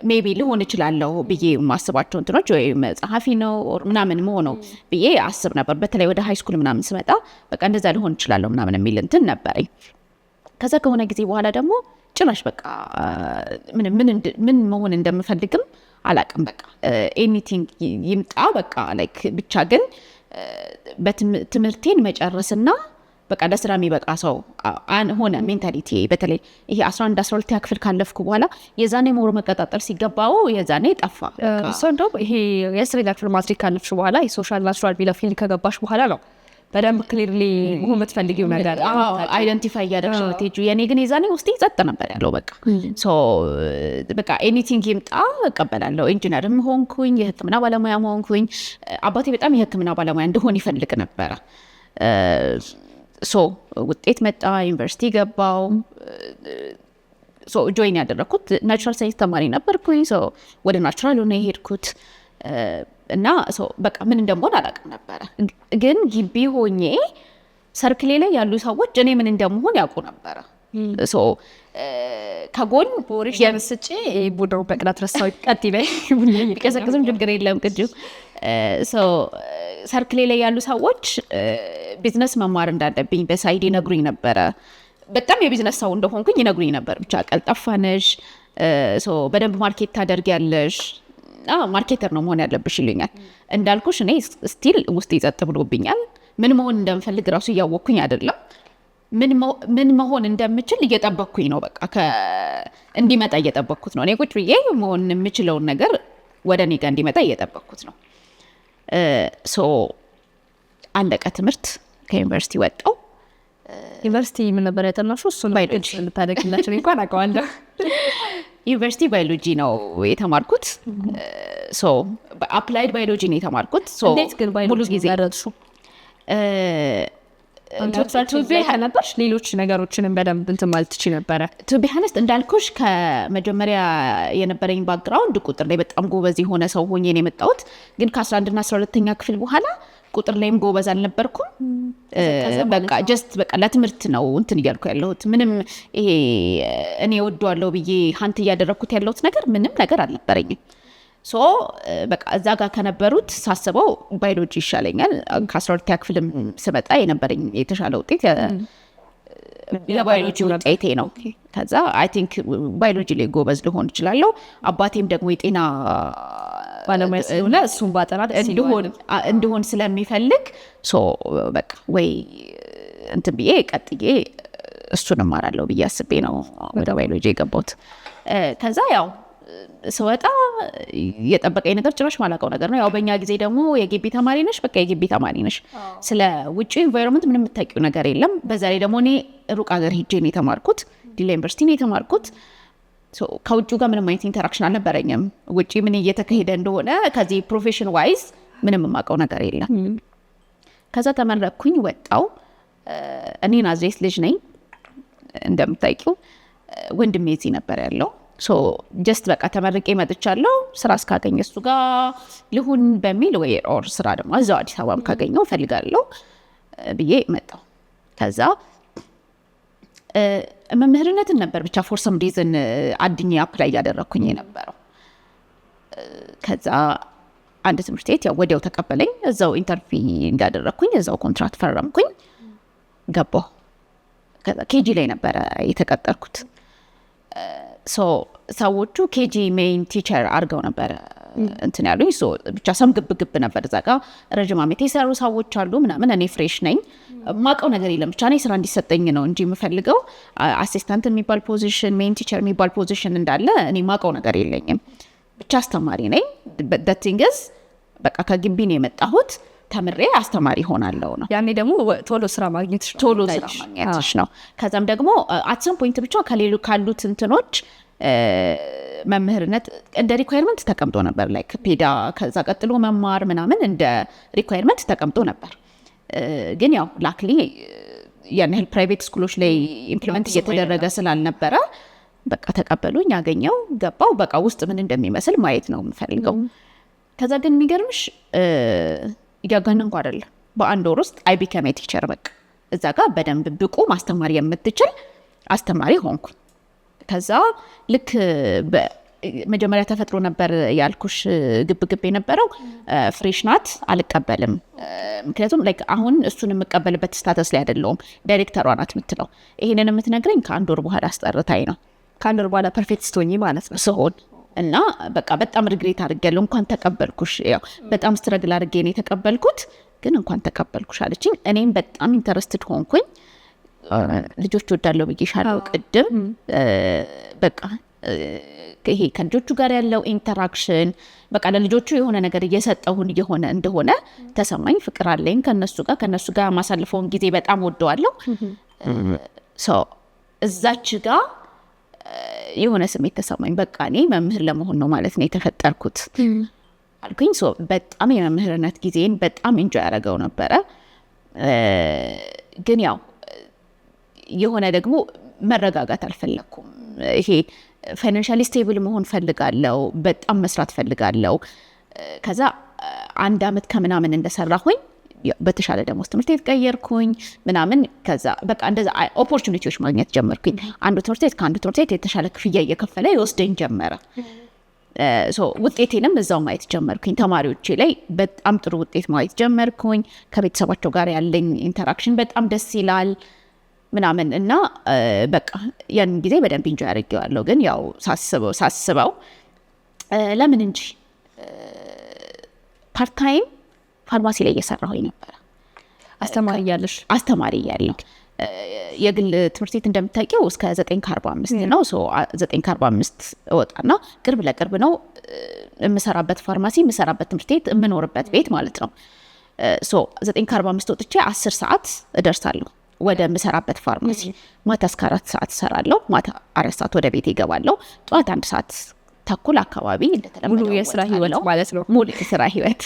ሜቢ ልሆን እችላለሁ ብዬ የማስባቸው እንትኖች ወይ ጸሐፊ ነው ምናምን መሆነው ብዬ አስብ ነበር። በተለይ ወደ ሃይ ስኩል ምናምን ስመጣ በቃ እንደዛ ልሆን እችላለሁ ምናምን የሚል እንትን ነበረኝ። ከዛ ከሆነ ጊዜ በኋላ ደግሞ ጭራሽ በቃ ምን መሆን እንደምፈልግም አላቅም። በቃ ኤኒቲንግ ይምጣ በቃ ላይክ ብቻ ግን በትምህርቴን መጨረስና በቃ ለስራ የሚበቃ ሰው ሆነ ሜንታሊቲ። በተለይ ይሄ 11 12 ክፍል ካለፍኩ በኋላ የዛኔ ሞር መቀጣጠር ሲገባው የዛኔ ጠፋ። እንደው ይሄ የስሪላ ክፍል ማትሪክ ካለፍሽ በኋላ የሶሻል ናቹራል ቢላ ፊልድ ከገባሽ በኋላ ነው በደንብ ክሊርሊ መሆን የምትፈልጊው ነገር አይደንቲፋይ እያደረግሽ የምትሄጂው። የኔ ግን የዛኔ ውስጤ ጸጥ ነበር ያለው። በቃ ኤኒቲንግ ይምጣ እቀበላለሁ። ኢንጂነርም ሆንኩኝ፣ የሕክምና ባለሙያ ሆንኩኝ። አባቴ በጣም የሕክምና ባለሙያ እንደሆን ይፈልግ ነበረ። ውጤት መጣ፣ ዩኒቨርሲቲ ገባው። ጆይን ያደረኩት ናቹራል ሳይንስ ተማሪ ነበርኩኝ። ወደ ናቹራል ሆነ የሄድኩት እና በቃ ምን እንደምሆን አላውቅም ነበረ። ግን ግቢ ሆኜ ሰርክሌ ላይ ያሉ ሰዎች እኔ ምን እንደምሆን ያውቁ ነበረ። ከጎን ቦሪሽ የምስጭ ቡድሩ በቅላት ረሳው ቀጥ ይበይ ቢቀሰቅስም ችግር የለም ቅጁ። ሰርክሌ ላይ ያሉ ሰዎች ቢዝነስ መማር እንዳለብኝ በሳይድ ይነግሩኝ ነበረ። በጣም የቢዝነስ ሰው እንደሆንኩኝ ይነግሩኝ ነበር። ብቻ ቀልጣፋነሽ፣ በደንብ ማርኬት ታደርጊያለሽ፣ ማርኬተር ነው መሆን ያለብሽ ይሉኛል። እንዳልኩሽ እኔ ስቲል ውስጥ ይጸጥ ብሎብኛል። ምን መሆን እንደምፈልግ ራሱ እያወቅኩኝ አይደለም። ምን መሆን እንደምችል እየጠበቅኩኝ ነው። በቃ እንዲመጣ እየጠበቅኩት ነው። እኔ ቁጭ ብዬ መሆን የምችለውን ነገር ወደ እኔ ጋር እንዲመጣ እየጠበቅኩት ነው። አለቀ ትምህርት። ከዩኒቨርሲቲ ወጣው። ዩኒቨርሲቲ ምን ነበር ያጠናሽው? እሱን ባዮሎጂ ልታደርግላችሁ እንኳን አውቀዋለሁ። ዩኒቨርሲቲ ባዮሎጂ ነው የተማርኩት። አፕላይድ ባዮሎጂ ነው የተማርኩት። እንዴት ግን ባዮሎጂ ጊዜ ያደረግሽው? ነበርሽ ሌሎች ነገሮችንም በደንብ እንትን ማለት ትችይ ነበረ? ቱ ቢ ሆነስት እንዳልኩሽ ከመጀመሪያ የነበረኝ ባክግራውንድ ቁጥር ላይ በጣም ጎበዝ የሆነ ሰው ሆኜ ነው የመጣሁት። ግን ከ11 እና 12ኛ ክፍል በኋላ ቁጥር ላይም ጎበዝ አልነበርኩም። በቃ ጀስት በቃ ለትምህርት ነው እንትን እያልኩ ያለሁት። ምንም ይሄ እኔ ወደዋለሁ ብዬ ሀንት እያደረግኩት ያለሁት ነገር ምንም ነገር አልነበረኝም። በቃ እዛ ጋር ከነበሩት ሳስበው ባዮሎጂ ይሻለኛል። ከ12ኛ ክፍልም ስመጣ የነበረኝ የተሻለ ውጤት የባዮሎጂ ውጤቴ ነው። ከዛ አይ ቲንክ ባዮሎጂ ላይ ጎበዝ ልሆን እችላለሁ። አባቴም ደግሞ የጤና ባለሙያ ስለሆነ እሱን ባጠና እንድሆን ስለሚፈልግ በቃ ወይ እንትን ብዬ ቀጥዬ እሱን እማራለሁ ብዬ አስቤ ነው ወደ ባዮሎጂ የገባሁት። ከዛ ያው ስወጣ የጠበቀኝ ነገር ጭራሽ ማላውቀው ነገር ነው። ያው በእኛ ጊዜ ደግሞ የግቢ ተማሪ ነሽ፣ በቃ የግቢ ተማሪ ነሽ። ስለ ውጭ ኢንቫይሮንመንት ምንም የምታውቂው ነገር የለም። በዛ ላይ ደግሞ እኔ ሩቅ ሀገር ሄጄ ነው የተማርኩት። ዲላ ዩኒቨርሲቲ ነው የተማርኩት። ከውጭው ጋር ምንም አይነት ኢንተራክሽን አልነበረኝም። ውጭ ምን እየተካሄደ እንደሆነ ከዚህ ፕሮፌሽን ዋይዝ ምንም የማውቀው ነገር የለም። ከዛ ተመረኩኝ፣ ወጣው። እኔ ናዝሬት ልጅ ነኝ እንደምታውቂው። ወንድሜ እዚህ ነበር ያለው። ጀስት በቃ ተመርቄ መጥቻለሁ። ስራ እስካገኘ እሱ ጋር ልሁን በሚል ወይ ኦር ስራ ደግሞ እዛው አዲስ አበባም ካገኘው እፈልጋለሁ ብዬ መጣሁ። ከዛ መምህርነትን ነበር ብቻ ፎር ሰም ሪዝን አድኜ አፕላይ እያደረግኩኝ የነበረው። ከዛ አንድ ትምህርት ቤት ያው ወዲያው ተቀበለኝ። እዛው ኢንተርቪው እንዳደረግኩኝ እዛው ኮንትራክት ፈረምኩኝ፣ ገባሁ። ኬጂ ላይ ነበረ የተቀጠርኩት። ሰዎቹ ኬጂ ሜይን ቲቸር አድርገው ነበረ እንትን ያሉኝ። ብቻ ሰም ግብ ነበር እዛ ጋ ረጅም ዓመት የሰሩ ሰዎች አሉ ምናምን። እኔ ፍሬሽ ነኝ፣ ማቀው ነገር የለም። ብቻ እኔ ስራ እንዲሰጠኝ ነው እንጂ የምፈልገው አሲስታንት የሚባል ፖዚሽን፣ ሜይን ቲቸር የሚባል ፖዚሽን እንዳለ እኔ ማቀው ነገር የለኝም። ብቻ አስተማሪ ነኝ። ቲንግስ በቃ ከግቢ ነው የመጣሁት፣ ተምሬ አስተማሪ ሆናለሁ ነው። ያኔ ደግሞ ቶሎ ስራ ማግኘትሽ ነው። ከዛም ደግሞ አትሰም ፖይንት ብቻ ካሉት እንትኖች መምህርነት እንደ ሪኳየርመንት ተቀምጦ ነበር። ላይክ ፔዳ ከዛ ቀጥሎ መማር ምናምን እንደ ሪኳየርመንት ተቀምጦ ነበር። ግን ያው ላክሊ ያን ያህል ፕራይቬት ስኩሎች ላይ ኢምፕሊመንት እየተደረገ ስላልነበረ በቃ ተቀበሉኝ፣ ያገኘው ገባው። በቃ ውስጥ ምን እንደሚመስል ማየት ነው የምፈልገው። ከዛ ግን የሚገርምሽ እያጋነንኩ አይደለም፣ በአንድ ወር ውስጥ አይ ቢከም ቲቸር። በቃ እዛ ጋር በደንብ ብቁ ማስተማር የምትችል አስተማሪ ሆንኩ። ከዛ ልክ መጀመሪያ ተፈጥሮ ነበር ያልኩሽ ግብ የነበረው ፍሬሽ ናት አልቀበልም። ምክንያቱም ላይክ አሁን እሱን የምቀበልበት ስታተስ ላይ አይደለሁም። ዳይሬክተሯ ናት የምትለው። ይሄንን የምትነግረኝ ከአንድ ወር በኋላ አስጠርታኝ ነው። ከአንድ ወር በኋላ ፐርፌክት ስትሆኚ ማለት ነው ስሆን እና በቃ በጣም ሪግሬት አድርጌያለሁ። እንኳን ተቀበልኩሽ፣ ያው በጣም ስትረግል አድርጌ ነው የተቀበልኩት፣ ግን እንኳን ተቀበልኩሽ አለችኝ። እኔም በጣም ኢንተረስትድ ሆንኩኝ። ልጆች ወዳለው ብዬሻለሁ ቅድም። በቃ ይሄ ከልጆቹ ጋር ያለው ኢንተራክሽን በቃ ለልጆቹ የሆነ ነገር እየሰጠሁን እየሆነ እንደሆነ ተሰማኝ። ፍቅር አለኝ ከነሱ ጋር ማሳልፈውን ጊዜ በጣም ወደዋለሁ። እዛች ጋር የሆነ ስሜት ተሰማኝ። በቃ እኔ መምህር ለመሆን ነው ማለት ነው የተፈጠርኩት አልኩኝ። በጣም የመምህርነት ጊዜን በጣም ኢንጆይ ያደረገው ነበረ። ግን ያው የሆነ ደግሞ መረጋጋት አልፈለኩም። ይሄ ፋይናንሻሊ ስቴብል መሆን ፈልጋለሁ፣ በጣም መስራት ፈልጋለሁ። ከዛ 1 ዓመት ከምናምን እንደሰራሁኝ በተሻለ ደግሞ ትምህርት ቤት ቀየርኩኝ ምናምን። ከዛ በቃ እንደዛ ኦፖርቹኒቲዎች ማግኘት ጀመርኩኝ። አንዱ ትምህርት ቤት ከአንዱ ትምህርት ቤት የተሻለ ክፍያ እየከፈለ ይወስደኝ ጀመረ። ውጤቴንም እዛው ማየት ጀመርኩኝ። ተማሪዎቼ ላይ በጣም ጥሩ ውጤት ማየት ጀመርኩኝ። ከቤተሰባቸው ጋር ያለኝ ኢንተራክሽን በጣም ደስ ይላል ምናምን እና በቃ ያን ጊዜ በደንብ ኢንጆይ አድርጌዋለሁ። ግን ያው ሳስበው ለምን እንጂ ፓርታይም ፋርማሲ ላይ እየሰራሁኝ ነበረ። አስተማሪ እያለሁ የግል ትምህርት ቤት እንደምታውቂው እስከ 9:45 ነው። 9:45 እወጣና ቅርብ ለቅርብ ነው የምሰራበት ፋርማሲ፣ የምሰራበት ትምህርት ቤት፣ የምኖርበት ቤት ማለት ነው። 9:45 ወጥቼ 10 ሰዓት እደርሳለሁ ወደ ምሰራበት ፋርማሲ። ማታ እስከ 4 ሰዓት እሰራለሁ። ማታ 4 ሰዓት ወደ ቤት ይገባለሁ። ጠዋት 1 ሰዓት ተኩል አካባቢ ሙሉ የስራ ህይወት ማለት ነው። ሙሉ የስራ ህይወት።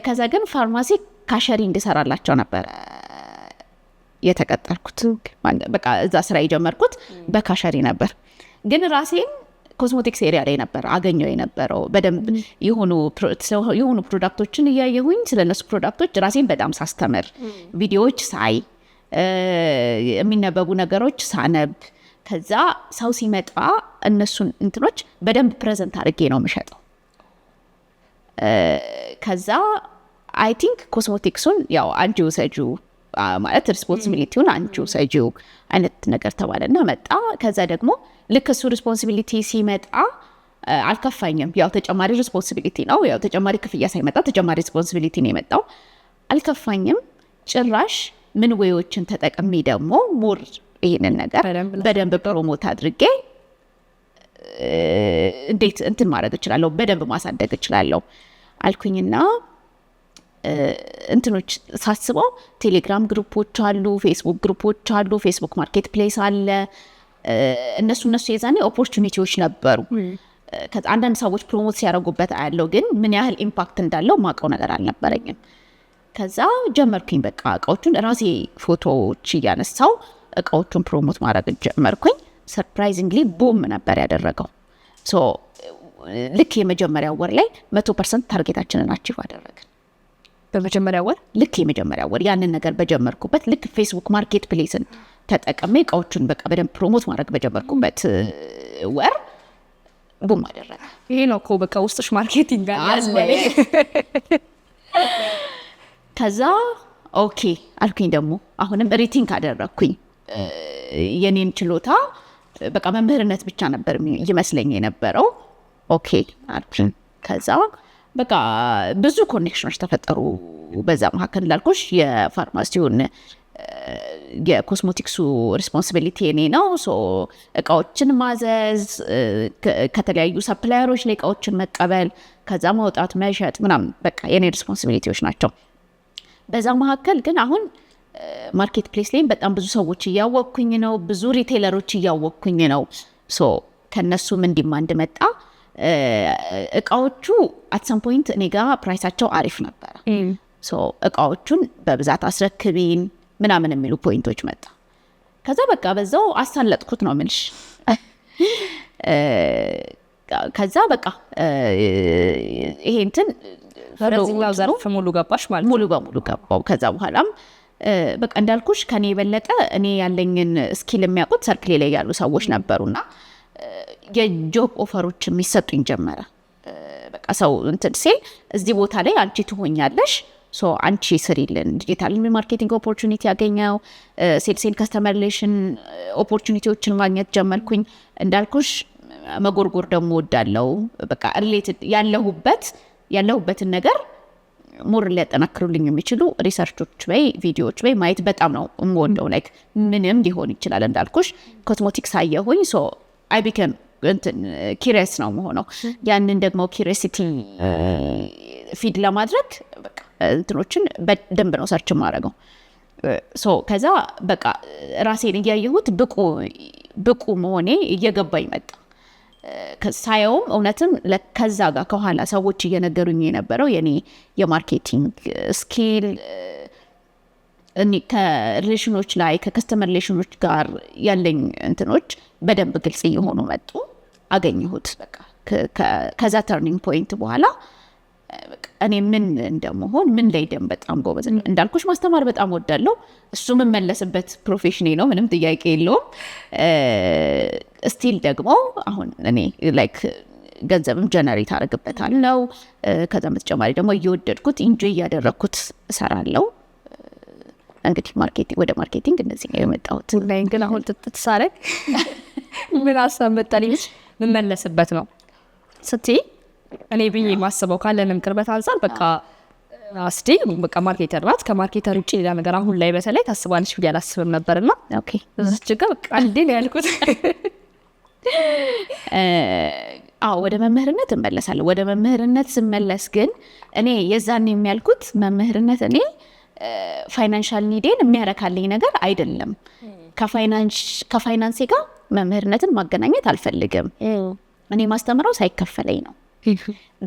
ከዛ ግን ፋርማሲ ካሸሪ እንድሰራላቸው ነበር የተቀጠርኩት። በቃ እዛ ስራ የጀመርኩት በካሸሪ ነበር። ግን ራሴን ኮስሞቲክስ ኤሪያ ላይ ነበር አገኘው የነበረው። በደንብ የሆኑ ፕሮዳክቶችን እያየሁኝ ስለነሱ ፕሮዳክቶች ራሴን በጣም ሳስተምር፣ ቪዲዮዎች ሳይ፣ የሚነበቡ ነገሮች ሳነብ፣ ከዛ ሰው ሲመጣ እነሱን እንትኖች በደንብ ፕሬዘንት አድርጌ ነው የምሸጠው። ከዛ አይ ቲንክ ኮስሞቲክሱን ያው አንቺ ውሰጂው ማለት ሪስፖንሲቢሊቲውን አንቺ ውሰጂው አይነት ነገር ተባለና መጣ። ከዛ ደግሞ ልክ እሱ ሪስፖንሲቢሊቲ ሲመጣ አልከፋኝም። ያው ተጨማሪ ሪስፖንሲቢሊቲ ነው፣ ያው ተጨማሪ ክፍያ ሳይመጣ ተጨማሪ ሪስፖንሲቢሊቲ ነው የመጣው። አልከፋኝም ጭራሽ። ምን ወዮችን ተጠቅሜ ደግሞ ሞር ይሄንን ነገር በደንብ ፕሮሞት አድርጌ እንዴት እንትን ማድረግ እችላለሁ፣ በደንብ ማሳደግ እችላለሁ አልኩኝና እንትኖች ሳስበው ቴሌግራም ግሩፖች አሉ፣ ፌስቡክ ግሩፖች አሉ፣ ፌስቡክ ማርኬት ፕሌስ አለ። እነሱ የዛኔ ኦፖርቹኒቲዎች ነበሩ። አንዳንድ ሰዎች ፕሮሞት ሲያደርጉበት አያለው፣ ግን ምን ያህል ኢምፓክት እንዳለው ማውቀው ነገር አልነበረኝም። ከዛ ጀመርኩኝ በቃ እቃዎቹን ራሴ ፎቶዎች እያነሳው እቃዎቹን ፕሮሞት ማድረግ ጀመርኩኝ። ሰርፕራይዚንግሊ ቡም ነበር ያደረገው። ልክ የመጀመሪያ ወር ላይ 100% ታርጌታችንን አቺቭ አደረግን። በመጀመሪያ ወር ልክ የመጀመሪያ ወር ያንን ነገር በጀመርኩበት ልክ ፌስቡክ ማርኬት ፕሌስን ተጠቅሜ እቃዎቹን በቃ በደንብ ፕሮሞት ማድረግ በጀመርኩበት ወር ቡም አደረገ። ይሄ ነው እኮ በቃ ውስጥሽ ማርኬቲንግ አለ። ከዛ ኦኬ አልኩኝ። ደግሞ አሁንም ሪቲንክ አደረግኩኝ የኔን ችሎታ በቃ መምህርነት ብቻ ነበር ይመስለኝ የነበረው። ኦኬ አልኩኝ። ከዛ በቃ ብዙ ኮኔክሽኖች ተፈጠሩ በዛ መካከል። እንዳልኩሽ የፋርማሲውን የኮስሞቲክሱ ሪስፖንሲቢሊቲ እኔ ነው። ሶ እቃዎችን ማዘዝ፣ ከተለያዩ ሰፕላየሮች ላይ እቃዎችን መቀበል፣ ከዛ ማውጣት፣ መሸጥ ምናምን በቃ የኔ ሪስፖንሲቢሊቲዎች ናቸው። በዛ መካከል ግን አሁን ማርኬት ፕሌስ ላይም በጣም ብዙ ሰዎች እያወቅኩኝ ነው፣ ብዙ ሪቴለሮች እያወቅኩኝ ነው። ሶ ከነሱም ዲማንድ መጣ። እቃዎቹ አት ሰም ፖይንት እኔ ጋር ፕራይሳቸው አሪፍ ነበረ። ሶ እቃዎቹን በብዛት አስረክቢን ምናምን የሚሉ ፖይንቶች መጣ። ከዛ በቃ በዛው አሳለጥኩት ነው ምንሽ። ከዛ በቃ ይሄ እንትን በዚህኛው ዘርፍ ሙሉ ገባሽ ማለት ሙሉ በሙሉ ገባው። ከዛ በኋላም በቃ እንዳልኩሽ ከኔ የበለጠ እኔ ያለኝን ስኪል የሚያውቁት ሰርክሌ ላይ ያሉ ሰዎች ነበሩና የጆብ ኦፈሮች የሚሰጡኝ ጀመረ። በቃ ሰው እንትን ሲል እዚህ ቦታ ላይ አንቺ ትሆኛለሽ፣ ሶ አንቺ ስሪልን። ዲጂታል ማርኬቲንግ ኦፖርቹኒቲ ያገኘው፣ ሴልስ ኤንድ ከስተመር ሪሌሽን ኦፖርቹኒቲዎችን ማግኘት ጀመርኩኝ። እንዳልኩሽ መጎርጎር ደግሞ ወዳለው በቃ ሪሌትድ ያለሁበትን ነገር ሞር ሊያጠናክሩልኝ የሚችሉ ሪሰርቾች ወይ ቪዲዮዎች ወይ ማየት በጣም ነው የምወደው። ላይክ ምንም ሊሆን ይችላል። እንዳልኩሽ ኮስሞቲክስ አየሁኝ፣ ሶ አይ ቢከም እንትን ኪሪየስ ነው መሆነው። ያንን ደግሞ ኪሪየሲቲ ፊድ ለማድረግ በቃ እንትኖችን በደንብ ነው ሰርች ማድረገው። ሶ ከዛ በቃ ራሴን እያየሁት ብቁ መሆኔ እየገባኝ መጣ። ሳየውም እውነትም ከዛ ጋር ከኋላ ሰዎች እየነገሩኝ የነበረው የኔ የማርኬቲንግ ስኪል ከሪሌሽኖች ላይ ከከስተመር ሪሌሽኖች ጋር ያለኝ እንትኖች በደንብ ግልጽ እየሆኑ መጡ። አገኘሁት በቃ ከዛ ተርኒንግ ፖይንት በኋላ እኔ ምን እንደመሆን ምን ላይ ደም በጣም ጎበዝ እንዳልኩሽ ማስተማር በጣም ወዳለሁ። እሱ የምመለስበት ፕሮፌሽኔ ነው፣ ምንም ጥያቄ የለውም። ስቲል ደግሞ አሁን እኔ ላይክ ገንዘብም ጀነሬት አደርግበታለሁ። ከዛ በተጨማሪ ደግሞ እየወደድኩት ኢንጆይ እያደረግኩት እሰራለሁ። እንግዲህ ወደ ማርኬቲንግ እንደዚህ ነው የመጣሁት። ላይ ግን አሁን ትትሳረግ ምን ሀሳብ መጣልኝ የምመለስበት ነው ስትይ እኔ ብዬ ማስበው ካለንም ቅርበት አንፃር በቃ አስቲ በቃ ማርኬተር ናት። ከማርኬተር ውጭ ሌላ ነገር አሁን ላይ በተለይ ታስባለች ብዬ አላስብም ነበርና ኦኬ እዚች ጋር በቃ እንዴ ነው ያልኩት። ወደ መምህርነት እመለሳለሁ። ወደ መምህርነት ስመለስ ግን እኔ የዛን የሚያልኩት መምህርነት እኔ ፋይናንሻል ኒዴን የሚያረካልኝ ነገር አይደለም። ከፋይናንሴ ጋር መምህርነትን ማገናኘት አልፈልግም። እኔ ማስተምረው ሳይከፈለኝ ነው።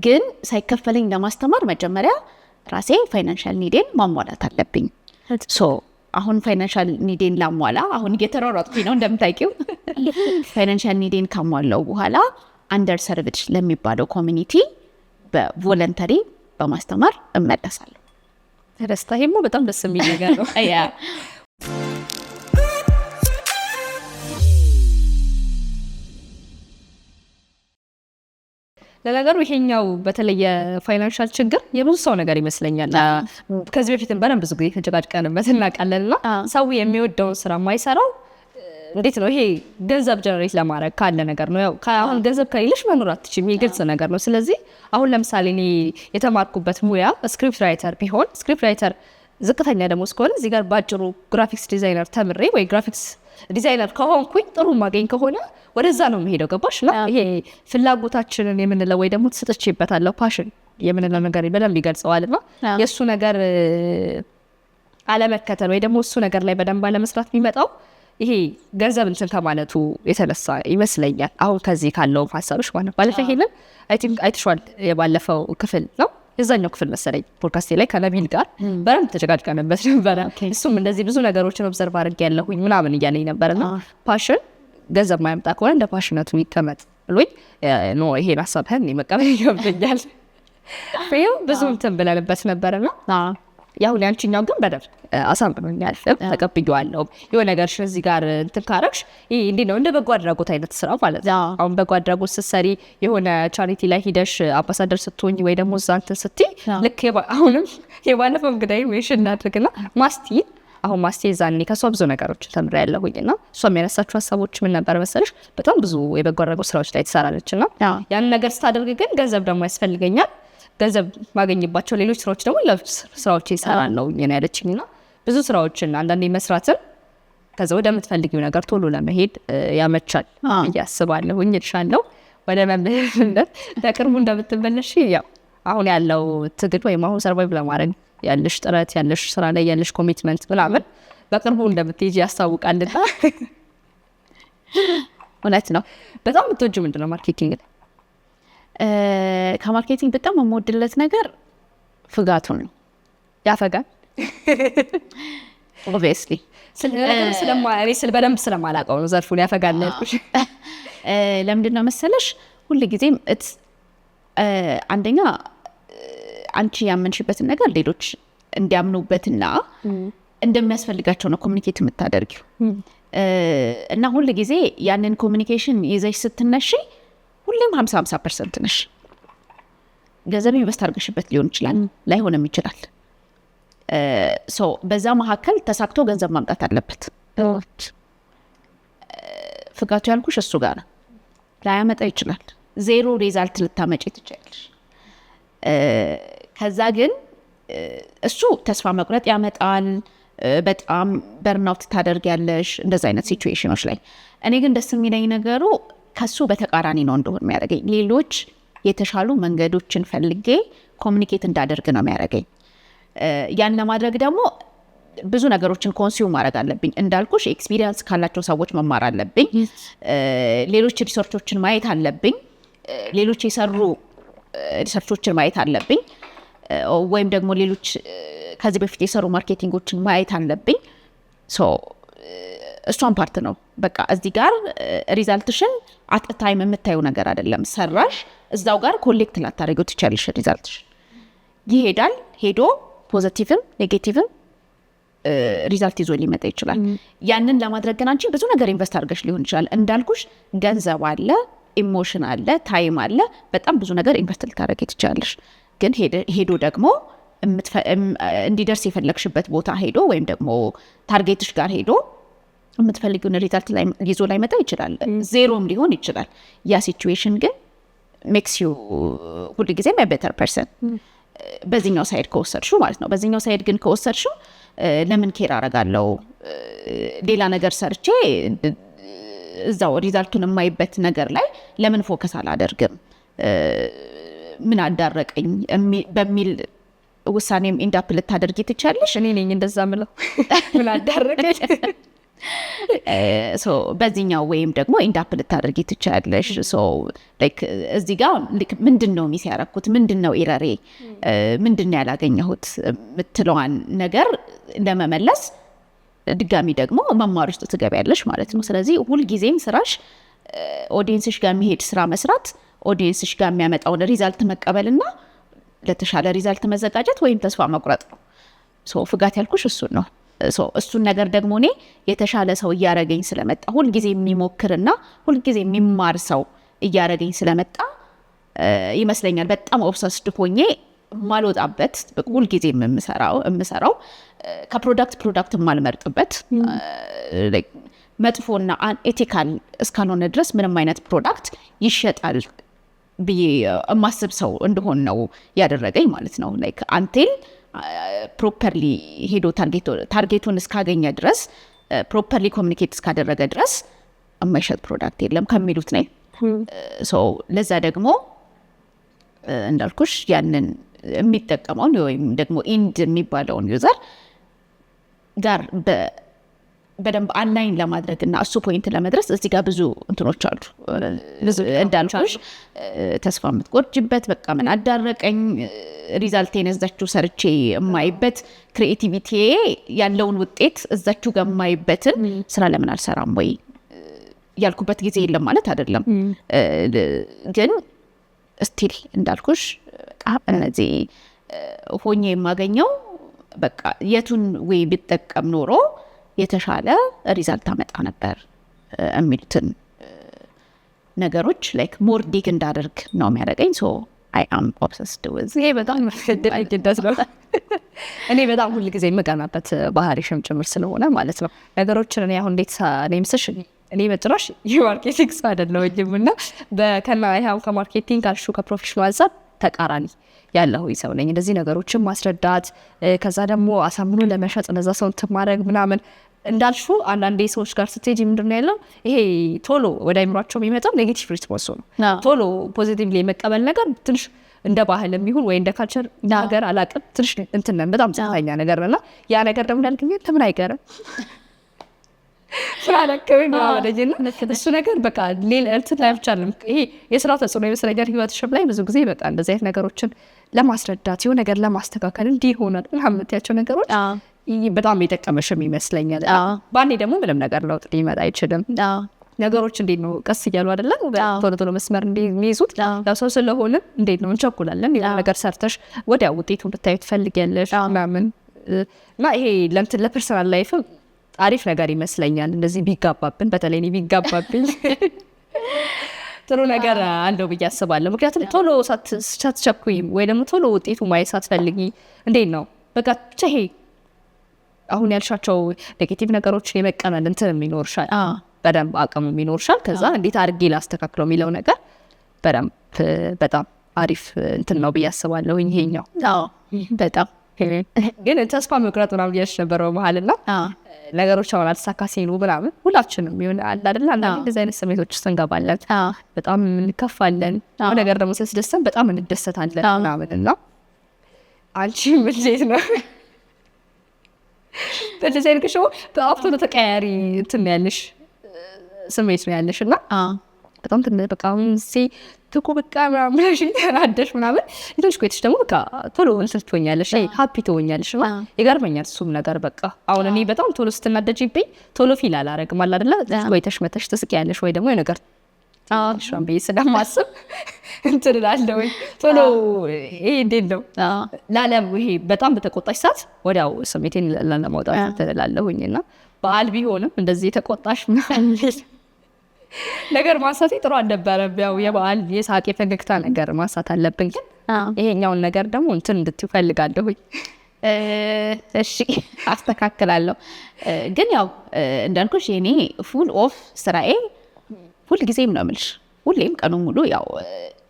ግን ሳይከፈለኝ ለማስተማር መጀመሪያ ራሴ ፋይናንሻል ኒዴን ማሟላት አለብኝ። ሶ አሁን ፋይናንሻል ኒዴን ላሟላ አሁን እየተሯሯጥኩኝ ነው እንደምታውቂው። ፋይናንሻል ኒዴን ካሟላው በኋላ አንደር ሰርቪድ ለሚባለው ኮሚኒቲ በቮለንተሪ በማስተማር እመለሳለሁ። ደስታ ይሄማ በጣም ደስ የሚል ነገር ነው። ለነገሩ ይሄኛው በተለይ የፋይናንሻል ችግር የብዙ ሰው ነገር ይመስለኛል። ከዚህ በፊትም በደንብ ብዙ ጊዜ ተጨቃጭቀንበት እናውቃለንና ሰው የሚወደውን ስራ የማይሰራው እንዴት ነው? ይሄ ገንዘብ ጀነሬት ለማድረግ ካለ ነገር ነው። ያው አሁን ገንዘብ ከሌለሽ መኖር አትችይም፣ የግልጽ ነገር ነው። ስለዚህ አሁን ለምሳሌ እኔ የተማርኩበት ሙያ ስክሪፕት ራይተር ቢሆን ስክሪፕት ራይተር ዝቅተኛ ደግሞ እስከሆነ እዚህ ጋር ባጭሩ ግራፊክስ ዲዛይነር ተምሬ ወይ ግራፊክስ ዲዛይነር ከሆንኩኝ ጥሩ ማገኝ ከሆነ ወደዛ ነው የሚሄደው። ገባሽ? ይሄ ፍላጎታችንን የምንለው ወይ ደግሞ ተሰጥቼበታለሁ ፓሽን የምንለው ነገር በደንብ ይገልጸዋልና የእሱ ነገር አለመከተል ወይ ደግሞ እሱ ነገር ላይ በደንብ አለመስራት የሚመጣው ይሄ ገንዘብ እንትን ከማለቱ የተነሳ ይመስለኛል። አሁን ከዚህ ካለው ሀሳብሽ ማለት ባለፈው ይሄንን አይ ቲንክ አይተሽዋል። የባለፈው ክፍል ነው የዛኛው ክፍል መሰለኝ ፖድካስቴ ላይ ከነቢል ጋር በደንብ ተጨቃጭቀንበት ነበረ። እሱም እንደዚህ ብዙ ነገሮችን ኦብዘርቭ አድርጌያለሁኝ ምናምን እያለኝ ነበርና ፓሽን ገንዘብ ማያመጣ ከሆነ እንደ ፓሽነቱ ይቀመጥ ብሎኝ ኖ ይሄን ሀሳብህን መቀበል ይገብኛል ብዙ እንትን ብለንበት ነበርና ያው ሊያንቺኛው ግን በደንብ አሳምኖኛል፣ ተቀብዬዋለሁ። የሆነ ነገርሽን እዚህ ጋር እንትን ካረግሽ ይሄ እንዴት ነው እንደ በጎ አድራጎት አይነት ስራ ማለት ነው። አሁን በጎ አድራጎት ስትሰሪ የሆነ ቻሪቲ ላይ ሂደሽ አምባሳደር ስትሆኝ ወይ ደግሞ እዛ እንትን ስትይ ልክ አሁንም የባለፈው እንግዳይ ሜንሽን እናድርግና ማስቲ አሁን ማስቴዛኔ ከሷ ብዙ ነገሮች ተምሬያለሁኝና እሷ የሚያነሳቸው ሀሳቦች ምን ነበር መሰለሽ በጣም ብዙ የበጎ አድራጎት ስራዎች ላይ ትሰራለችና ያን ነገር ስታደርግ ግን ገንዘብ ደግሞ ያስፈልገኛል ገንዘብ ማገኝባቸው ሌሎች ስራዎች ደግሞ ስራዎች ይሰራለሁ ነው ያለችኝና ብዙ ስራዎችን አንዳንዴ መስራትን ከዛ ወደ የምትፈልጊው ነገር ቶሎ ለመሄድ ያመቻል ያስባለሁኝ እልሻለሁ ወደ መምህርነት በቅርቡ እንደምትመለሽ ያው አሁን ያለው ትግል ወይም አሁን ሰርቫይቭ ለማድረግ ያለሽ ጥረት ያለሽ ስራ ላይ ያለሽ ኮሚትመንት ምናምን በቅርቡ እንደምትሄጂ ያስታውቃልና እውነት ነው። በጣም የምትወጂው ምንድን ነው ማርኬቲንግ? ከማርኬቲንግ በጣም የምወድለት ነገር ፍጋቱን ነው። ያፈጋል ኦብቪየስሊ በደንብ ስለማላውቀው ነው ዘርፉን ያፈጋል ያልኩሽ። ለምንድን ነው መሰለሽ ሁልጊዜም አንደኛ አንቺ ያመንሽበትን ነገር ሌሎች እንዲያምኑበትና እንደሚያስፈልጋቸው ነው ኮሚኒኬት የምታደርጊው እና ሁልጊዜ ያንን ኮሚኒኬሽን ይዘሽ ስትነሺ ሁሌም 50% ነሽ። ገንዘብ ኢንቨስት አድርገሽበት ሊሆን ይችላል ላይሆንም ይችላል። በዛ መካከል ተሳክቶ ገንዘብ ማምጣት አለበት። ፍጋቱ ያልኩሽ እሱ ጋር ላያመጣ ይችላል። ዜሮ ሪዛልት ልታመጪ ትችላለሽ። ከዛ ግን እሱ ተስፋ መቁረጥ ያመጣል። በጣም በርናውት ታደርጊያለሽ እንደዛ አይነት ሲቹዌሽኖች ላይ። እኔ ግን ደስ የሚለኝ ነገሩ ከሱ በተቃራኒ ነው እንደሆነ የሚያደርገኝ። ሌሎች የተሻሉ መንገዶችን ፈልጌ ኮሚኒኬት እንዳደርግ ነው የሚያደርገኝ። ያን ለማድረግ ደግሞ ብዙ ነገሮችን ኮንሱም ማድረግ አለብኝ። እንዳልኩሽ ኤክስፒሪየንስ ካላቸው ሰዎች መማር አለብኝ። ሌሎች ሪሰርቾችን ማየት አለብኝ። ሌሎች የሰሩ ሪሰርቾችን ማየት አለብኝ። ወይም ደግሞ ሌሎች ከዚህ በፊት የሰሩ ማርኬቲንጎችን ማየት አለብኝ። እሷን ፓርት ነው በቃ እዚህ ጋር ሪዛልትሽን አት ታይም የምታዩ ነገር አይደለም። ሰራሽ እዛው ጋር ኮሌክት ላታደርጊው ትችያለሽ። ሪዛልትሽን ይሄዳል። ሄዶ ፖዚቲቭም ኔጌቲቭም ሪዛልት ይዞ ሊመጣ ይችላል። ያንን ለማድረግ ግን አንቺ ብዙ ነገር ኢንቨስት አድርገሽ ሊሆን ይችላል። እንዳልኩሽ ገንዘብ አለ፣ ኢሞሽን አለ፣ ታይም አለ። በጣም ብዙ ነገር ኢንቨስት ልታደርጊ ትችያለሽ። ግን ሄዶ ደግሞ እንዲደርስ የፈለግሽበት ቦታ ሄዶ ወይም ደግሞ ታርጌትሽ ጋር ሄዶ የምትፈልጊውን ሪዛልት ላይ ይዞ ላይ መጣ ይችላል። ዜሮም ሊሆን ይችላል። ያ ሲቹዌሽን ግን ሜክስ ዩ ሁሉ ጊዜም ቤተር ፐርሰን በዚህኛው ሳይድ ከወሰድሽው ማለት ነው። በዚህኛው ሳይድ ግን ከወሰድሽው ለምን ኬር አረጋለሁ ሌላ ነገር ሰርቼ እዛው ሪዛልቱን የማይበት ነገር ላይ ለምን ፎከስ አላደርግም ምን አዳረቀኝ በሚል ውሳኔም ኢንዳፕ ልታደርጊ ትችያለሽ። እኔ ነኝ እንደዛ ምለው ምን አዳረቀኝ በዚህኛው ወይም ደግሞ ኢንዳፕ ልታደርጊ ትችያለሽ። እዚህ ጋር ምንድን ነው ሚስ ያረኩት፣ ምንድን ነው ኤረሬ፣ ምንድን ነው ያላገኘሁት የምትለዋን ነገር ለመመለስ ድጋሚ ደግሞ መማር ውስጥ ትገቢያለሽ ማለት ነው። ስለዚህ ሁልጊዜም ስራሽ ኦዲየንስሽ ጋር የሚሄድ ስራ መስራት፣ ኦዲየንስሽ ጋር የሚያመጣውን ሪዛልት መቀበልና ለተሻለ ሪዛልት መዘጋጀት ወይም ተስፋ መቁረጥ ነው። ፍጋት ያልኩሽ እሱን ነው። እሱን ነገር ደግሞ እኔ የተሻለ ሰው እያረገኝ ስለመጣ ሁልጊዜ የሚሞክርና ሁልጊዜ የሚማር ሰው እያረገኝ ስለመጣ ይመስለኛል በጣም ኦብሰስድ ሆኜ ማልወጣበት ሁልጊዜ የምሰራው ከፕሮዳክት ማልመርጥበት መጥፎና ኤቲካል እስካልሆነ ድረስ ምንም አይነት ፕሮዳክት ይሸጣል ብዬ የማስብ ሰው እንደሆን ነው ያደረገኝ ማለት ነው። አንቴል ፕሮፐርሊ ሄዶ ታርጌቱን እስካገኘ ድረስ ፕሮፐርሊ ኮሚኒኬት እስካደረገ ድረስ የማይሸጥ ፕሮዳክት የለም ከሚሉት ነኝ። ለዛ ደግሞ እንዳልኩሽ ያንን የሚጠቀመውን ወይም ደግሞ ኢንድ የሚባለውን ዩዘር ጋር በደንብ አላይን ለማድረግ እና እሱ ፖይንት ለመድረስ እዚህ ጋር ብዙ እንትኖች አሉ። እንዳልኩሽ ተስፋ የምትቆርጅበት በቃ ምን አዳረቀኝ ሪዛልቴን እዛችሁ ሰርቼ የማይበት ክሪኤቲቪቲ ያለውን ውጤት እዛችሁ ጋር የማይበትን ስራ ለምን አልሰራም ወይ ያልኩበት ጊዜ የለም ማለት አይደለም። ግን ስቲል እንዳልኩሽ እነዚህ ሆኜ የማገኘው በቃ የቱን ወይ ቢጠቀም ኖሮ የተሻለ ሪዛልት አመጣ ነበር የሚሉትን ነገሮች ላይክ ሞር ዲግ እንዳደርግ ነው የሚያደርገኝ። አይ አም ኦብሰስድ ዊዝ ይሄ በጣም ማስከደል ነው። እኔ በጣም ሁል ጊዜ የምቀናበት ባህሪሽም ጭምር ስለሆነ ማለት ነው ነገሮችን እኔ አሁን እንዴት እኔ ምስሽ እኔ በጭራሽ የማርኬቲንግ ሰው አይደለሁም እና ከና ያው ከማርኬቲንግ ካልሹ ከፕሮፌሽናል አንፃር ተቃራኒ ያለው ሰው ነኝ። እንደዚህ ነገሮችን ማስረዳት ከዛ ደግሞ አሳምኖ ለመሸጥ እንደዛ ሰው ማድረግ ምናምን እንዳልሹ አንዳንዴ ሰዎች ጋር ስትሄጂ ምንድነው ያለው ይሄ ቶሎ ወደ አይምሯቸው የሚመጣው ኔጌቲቭ ሪስፖንስ ነው። ቶሎ ፖዚቲቭሊ የመቀበል ነገር ትንሽ እንደ ባህል የሚሆን ወይ እንደ ካልቸር ነገር አላውቅም ትንሽ እንትን ነን በጣም ጽንፈኛ ነገር ነውና ያ ነገር ደግሞ እንዳልከኝ ተምን አይቀርም ፍራለከኝ ማለጅና እሱ ነገር በቃ ሌላ እንትን ላይ ብቻ ነው ይሄ የስራ ተጽዕኖ የመስለኛል ህይወትሽም ላይ ብዙ ጊዜ በቃ እንደዚህ አይነት ነገሮችን ለማስረዳት የሆነ ነገር ለማስተካከል እንዲህ ይሆናል ምናምንያቸው ነገሮች በጣም የጠቀመሽም ይመስለኛል። ባኔ ደግሞ ምንም ነገር ለውጥ ሊመጣ አይችልም። ነገሮች እንዴት ነው ቀስ እያሉ አይደለም ቶሎ ቶሎ መስመር እንደሚይዙት ያው ሰው ስለሆነ እንዴት ነው እንቸኩላለን የሆነ ነገር ሰርተሽ ወዲያው ውጤቱን እንድታዩ ትፈልጊያለሽ ምናምን እና ይሄ ለእንትን ለፐርሰናል ላይፍ አሪፍ ነገር ይመስለኛል። እንደዚህ ቢጋባብን በተለይ እኔ ቢጋባብኝ ጥሩ ነገር አለው ብዬ አስባለሁ። ምክንያቱም ቶሎ ሳትቸኩይ ወይ ደግሞ ቶሎ ውጤቱ ማየት ሳትፈልጊ እንዴት ነው በቃ ብቻ ይሄ አሁን ያልሻቸው ኔጌቲቭ ነገሮችን የመቀመል እንትን የሚኖርሻል በደንብ አቅም የሚኖርሻል። ከዛ እንዴት አድርጌ ላስተካክለው የሚለው ነገር በደንብ በጣም አሪፍ እንትን ነው ብዬ አስባለሁ። ይሄኛው በጣም ግን ተስፋ መቁረጥ ምናምን እያልሽ ነበር በመሀልና ነገሮች አሁን አልተሳካ ሲሉ ምናምን ሁላችንም ይሆን አለ አይደል አንዳንዴ እንደዚህ አይነት ስሜቶች ውስጥ እንገባለን። በጣም እንከፋለን ነገር ደግሞ ሲያስደስተን በጣም እንደሰታለን ምናምን እና አንቺ ምን ዜት ነው በዚህ አይነት ከሾ በአፍቶ ተቀያሪ እንትን ያለሽ ስሜት ነው ያለሽ እና በጣም በቃ ትኩ በቃ ምናምን ተናደሽ ምናምን ይተሽ ቆይተሽ ደግሞ በቃ ቶሎ እንትን ትሆኛለሽ ሃፒ ትሆኛለሽ እና ይገርመኛል እሱም ነገር በቃ አሁን እኔ በጣም ቶሎ ስትናደጂብኝ ቶሎ ፊል አላረግም አለ አይደለ ቆይተሽ መተሽ ትስቂያለሽ ወይ ደግሞ የነገር ሻም በይ ስለማስብ እንትን እላለሁ ቶሎ ይሄ እንዴት ነው ላለም ይሄ በጣም በተቆጣሽ ሰዓት ወዲያው ስሜቴን ለማውጣት ትላለሁኝና በዓል ቢሆንም እንደዚህ የተቆጣሽ ምናምን ነገር ማሳት ጥሩ አልነበረም። ያው የበዓል የሳቅ የፈገግታ ነገር ማሳት አለብኝ። ግን ይሄኛውን ነገር ደግሞ እንትን እንድትዩ ፈልጋለሁ። እሺ አስተካክላለሁ። ግን ያው እንዳልኩሽ እኔ ፉል ኦፍ ስራዬ ሁል ጊዜም ነው የምልሽ ሁሌም ቀኑ ሙሉ ያው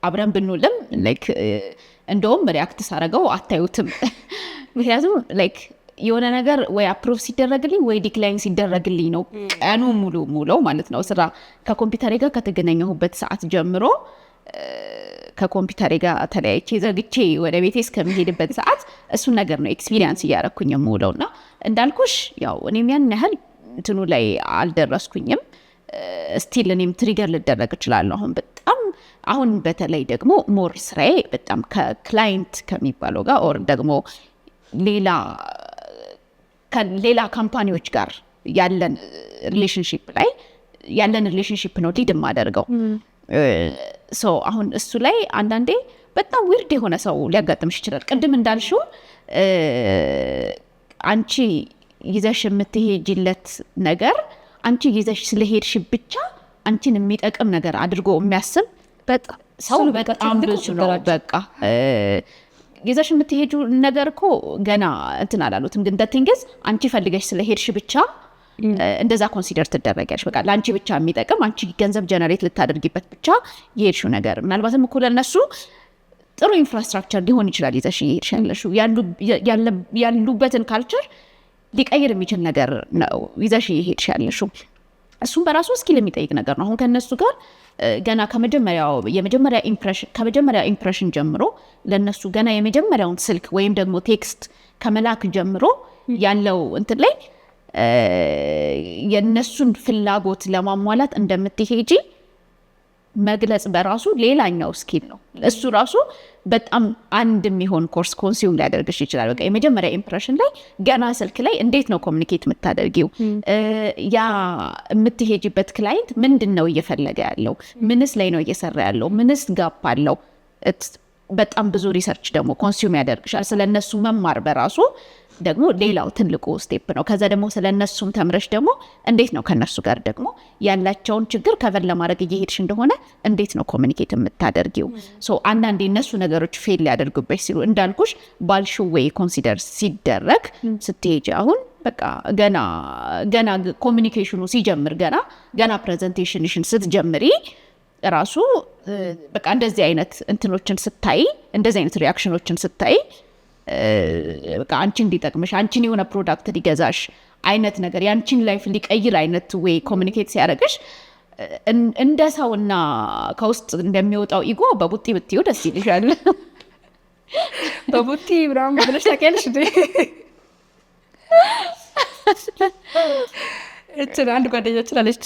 አብረን ብንውልም ላይክ እንደውም ሪአክት ሳረገው አታዩትም። ምክንያቱም ላይክ የሆነ ነገር ወይ አፕሮቭ ሲደረግልኝ ወይ ዲክላይን ሲደረግልኝ ነው ቀኑ ሙሉ ማለት ነው። ስራ ከኮምፒውተሬ ጋር ከተገናኘሁበት ሰዓት ጀምሮ ከኮምፒውተሬ ጋር ተለያይቼ ዘግቼ ወደ ቤቴ እስከሚሄድበት ሰዓት እሱን ነገር ነው ኤክስፒሪየንስ እያረኩኝ የምውለውና እንዳልኩሽ ያው እኔም ያን ያህል እንትኑ ላይ አልደረስኩኝም። ስቲል እኔም ትሪገር ልደረግ እችላለሁ። አሁን በተለይ ደግሞ ሞር ስራዬ በጣም ከክላይንት ከሚባለው ጋር ኦር ደግሞ ሌላ ካምፓኒዎች ጋር ያለን ሪሌሽንሺፕ ነው ሊድ የማደርገው። አሁን እሱ ላይ አንዳንዴ በጣም ዊርድ የሆነ ሰው ሊያጋጥምሽ ይችላል። ቅድም እንዳልሽው አንቺ ይዘሽ የምትሄጂለት ነገር አንቺ ይዘሽ ስለሄድሽ ብቻ አንቺን የሚጠቅም ነገር አድርጎ የሚያስብ ሰው በጣም ብዙ ነው። በቃ ይዘሽ የምትሄጁ ነገር እኮ ገና እንትን አላሉትም። ግን ደቲንግስ አንቺ ፈልገሽ ስለሄድሽ ብቻ እንደዛ ኮንሲደር ትደረጊያለሽ። በቃ ለአንቺ ብቻ የሚጠቅም አንቺ ገንዘብ ጀነሬት ልታደርጊበት ብቻ የሄድሽው ነገር ምናልባትም እኮ ለእነሱ ጥሩ ኢንፍራስትራክቸር ሊሆን ይችላል። ይዘሽ የሄድሽ ያሉበትን ካልቸር ሊቀይር የሚችል ነገር ነው ይዘሽ የሄድሽ ያለሽው። እሱም በራሱ ስኪል የሚጠይቅ ነገር ነው። አሁን ከነሱ ጋር ገና ከመጀመሪያ ኢምፕሬሽን ጀምሮ ለነሱ ገና የመጀመሪያውን ስልክ ወይም ደግሞ ቴክስት ከመላክ ጀምሮ ያለው እንትን ላይ የነሱን ፍላጎት ለማሟላት እንደምትሄጂ መግለጽ በራሱ ሌላኛው ስኪል ነው። እሱ ራሱ በጣም አንድ የሚሆን ኮርስ ኮንሱም ሊያደርግሽ ይችላል። በቃ የመጀመሪያ ኢምፕሬሽን ላይ ገና ስልክ ላይ እንዴት ነው ኮሚኒኬት የምታደርጊው? ያ የምትሄጂበት ክላይንት ምንድን ነው እየፈለገ ያለው? ምንስ ላይ ነው እየሰራ ያለው? ምንስ ጋፕ አለው? በጣም ብዙ ሪሰርች ደግሞ ኮንሱም ያደርግሻል። ስለነሱ መማር በራሱ ደግሞ ሌላው ትልቁ ስቴፕ ነው። ከዛ ደግሞ ስለነሱም ተምረሽ ደግሞ እንዴት ነው ከነሱ ጋር ደግሞ ያላቸውን ችግር ከቨር ለማድረግ እየሄድሽ እንደሆነ እንዴት ነው ኮሚኒኬት የምታደርጊው። ሶ አንዳንዴ እነሱ ነገሮች ፌል ሊያደርጉበት ሲሉ እንዳልኩሽ ባልሽው ወይ ኮንሲደር ሲደረግ ስትሄጂ አሁን በቃ ገና ኮሚኒኬሽኑ ሲጀምር ገና ፕሬዘንቴሽንሽን ስትጀምሪ ራሱ በቃ እንደዚህ አይነት እንትኖችን ስታይ እንደዚህ አይነት ሪአክሽኖችን ስታይ በቃ አንቺ እንዲጠቅምሽ አንቺን የሆነ ፕሮዳክት ሊገዛሽ አይነት ነገር ያንቺን ላይፍ ሊቀይር አይነት ወይ ኮሚኒኬት ሲያደርግሽ እንደ ሰውና ከውስጥ እንደሚወጣው ኢጎ በቡጢ ብትይው ደስ ይልሻል። በቡጢ ብራም ብለሽ ታውቂያለሽ እንዴ? እቺን አንድ ጓደኛችን አለች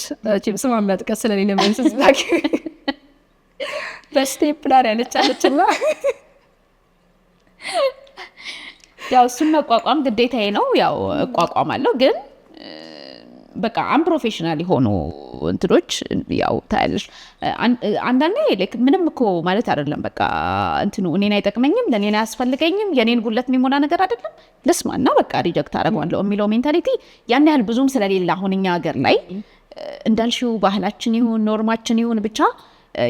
ስሟ የሚያጥቀስ ስለሌለ መንስስ ላኪ በስቴፕላር ያለቻለችና ያው እሱን መቋቋም ግዴታዬ ነው። ያው እቋቋማለሁ ግን በቃ አንፕሮፌሽናል የሆኑ እንትኖች ያው ታያለሽ አንዳንዴ ላይክ ምንም እኮ ማለት አይደለም በቃ እንትኑ እኔን አይጠቅመኝም ለኔን አያስፈልገኝም የኔን ጉለት የሚሞላ ነገር አይደለም ልስማና በቃ ሪጀክት አደርገዋለሁ የሚለው ሜንታሊቲ ያን ያህል ብዙም ስለሌለ አሁን እኛ ሀገር ላይ እንዳልሽው ባህላችን ይሁን ኖርማችን ይሁን ብቻ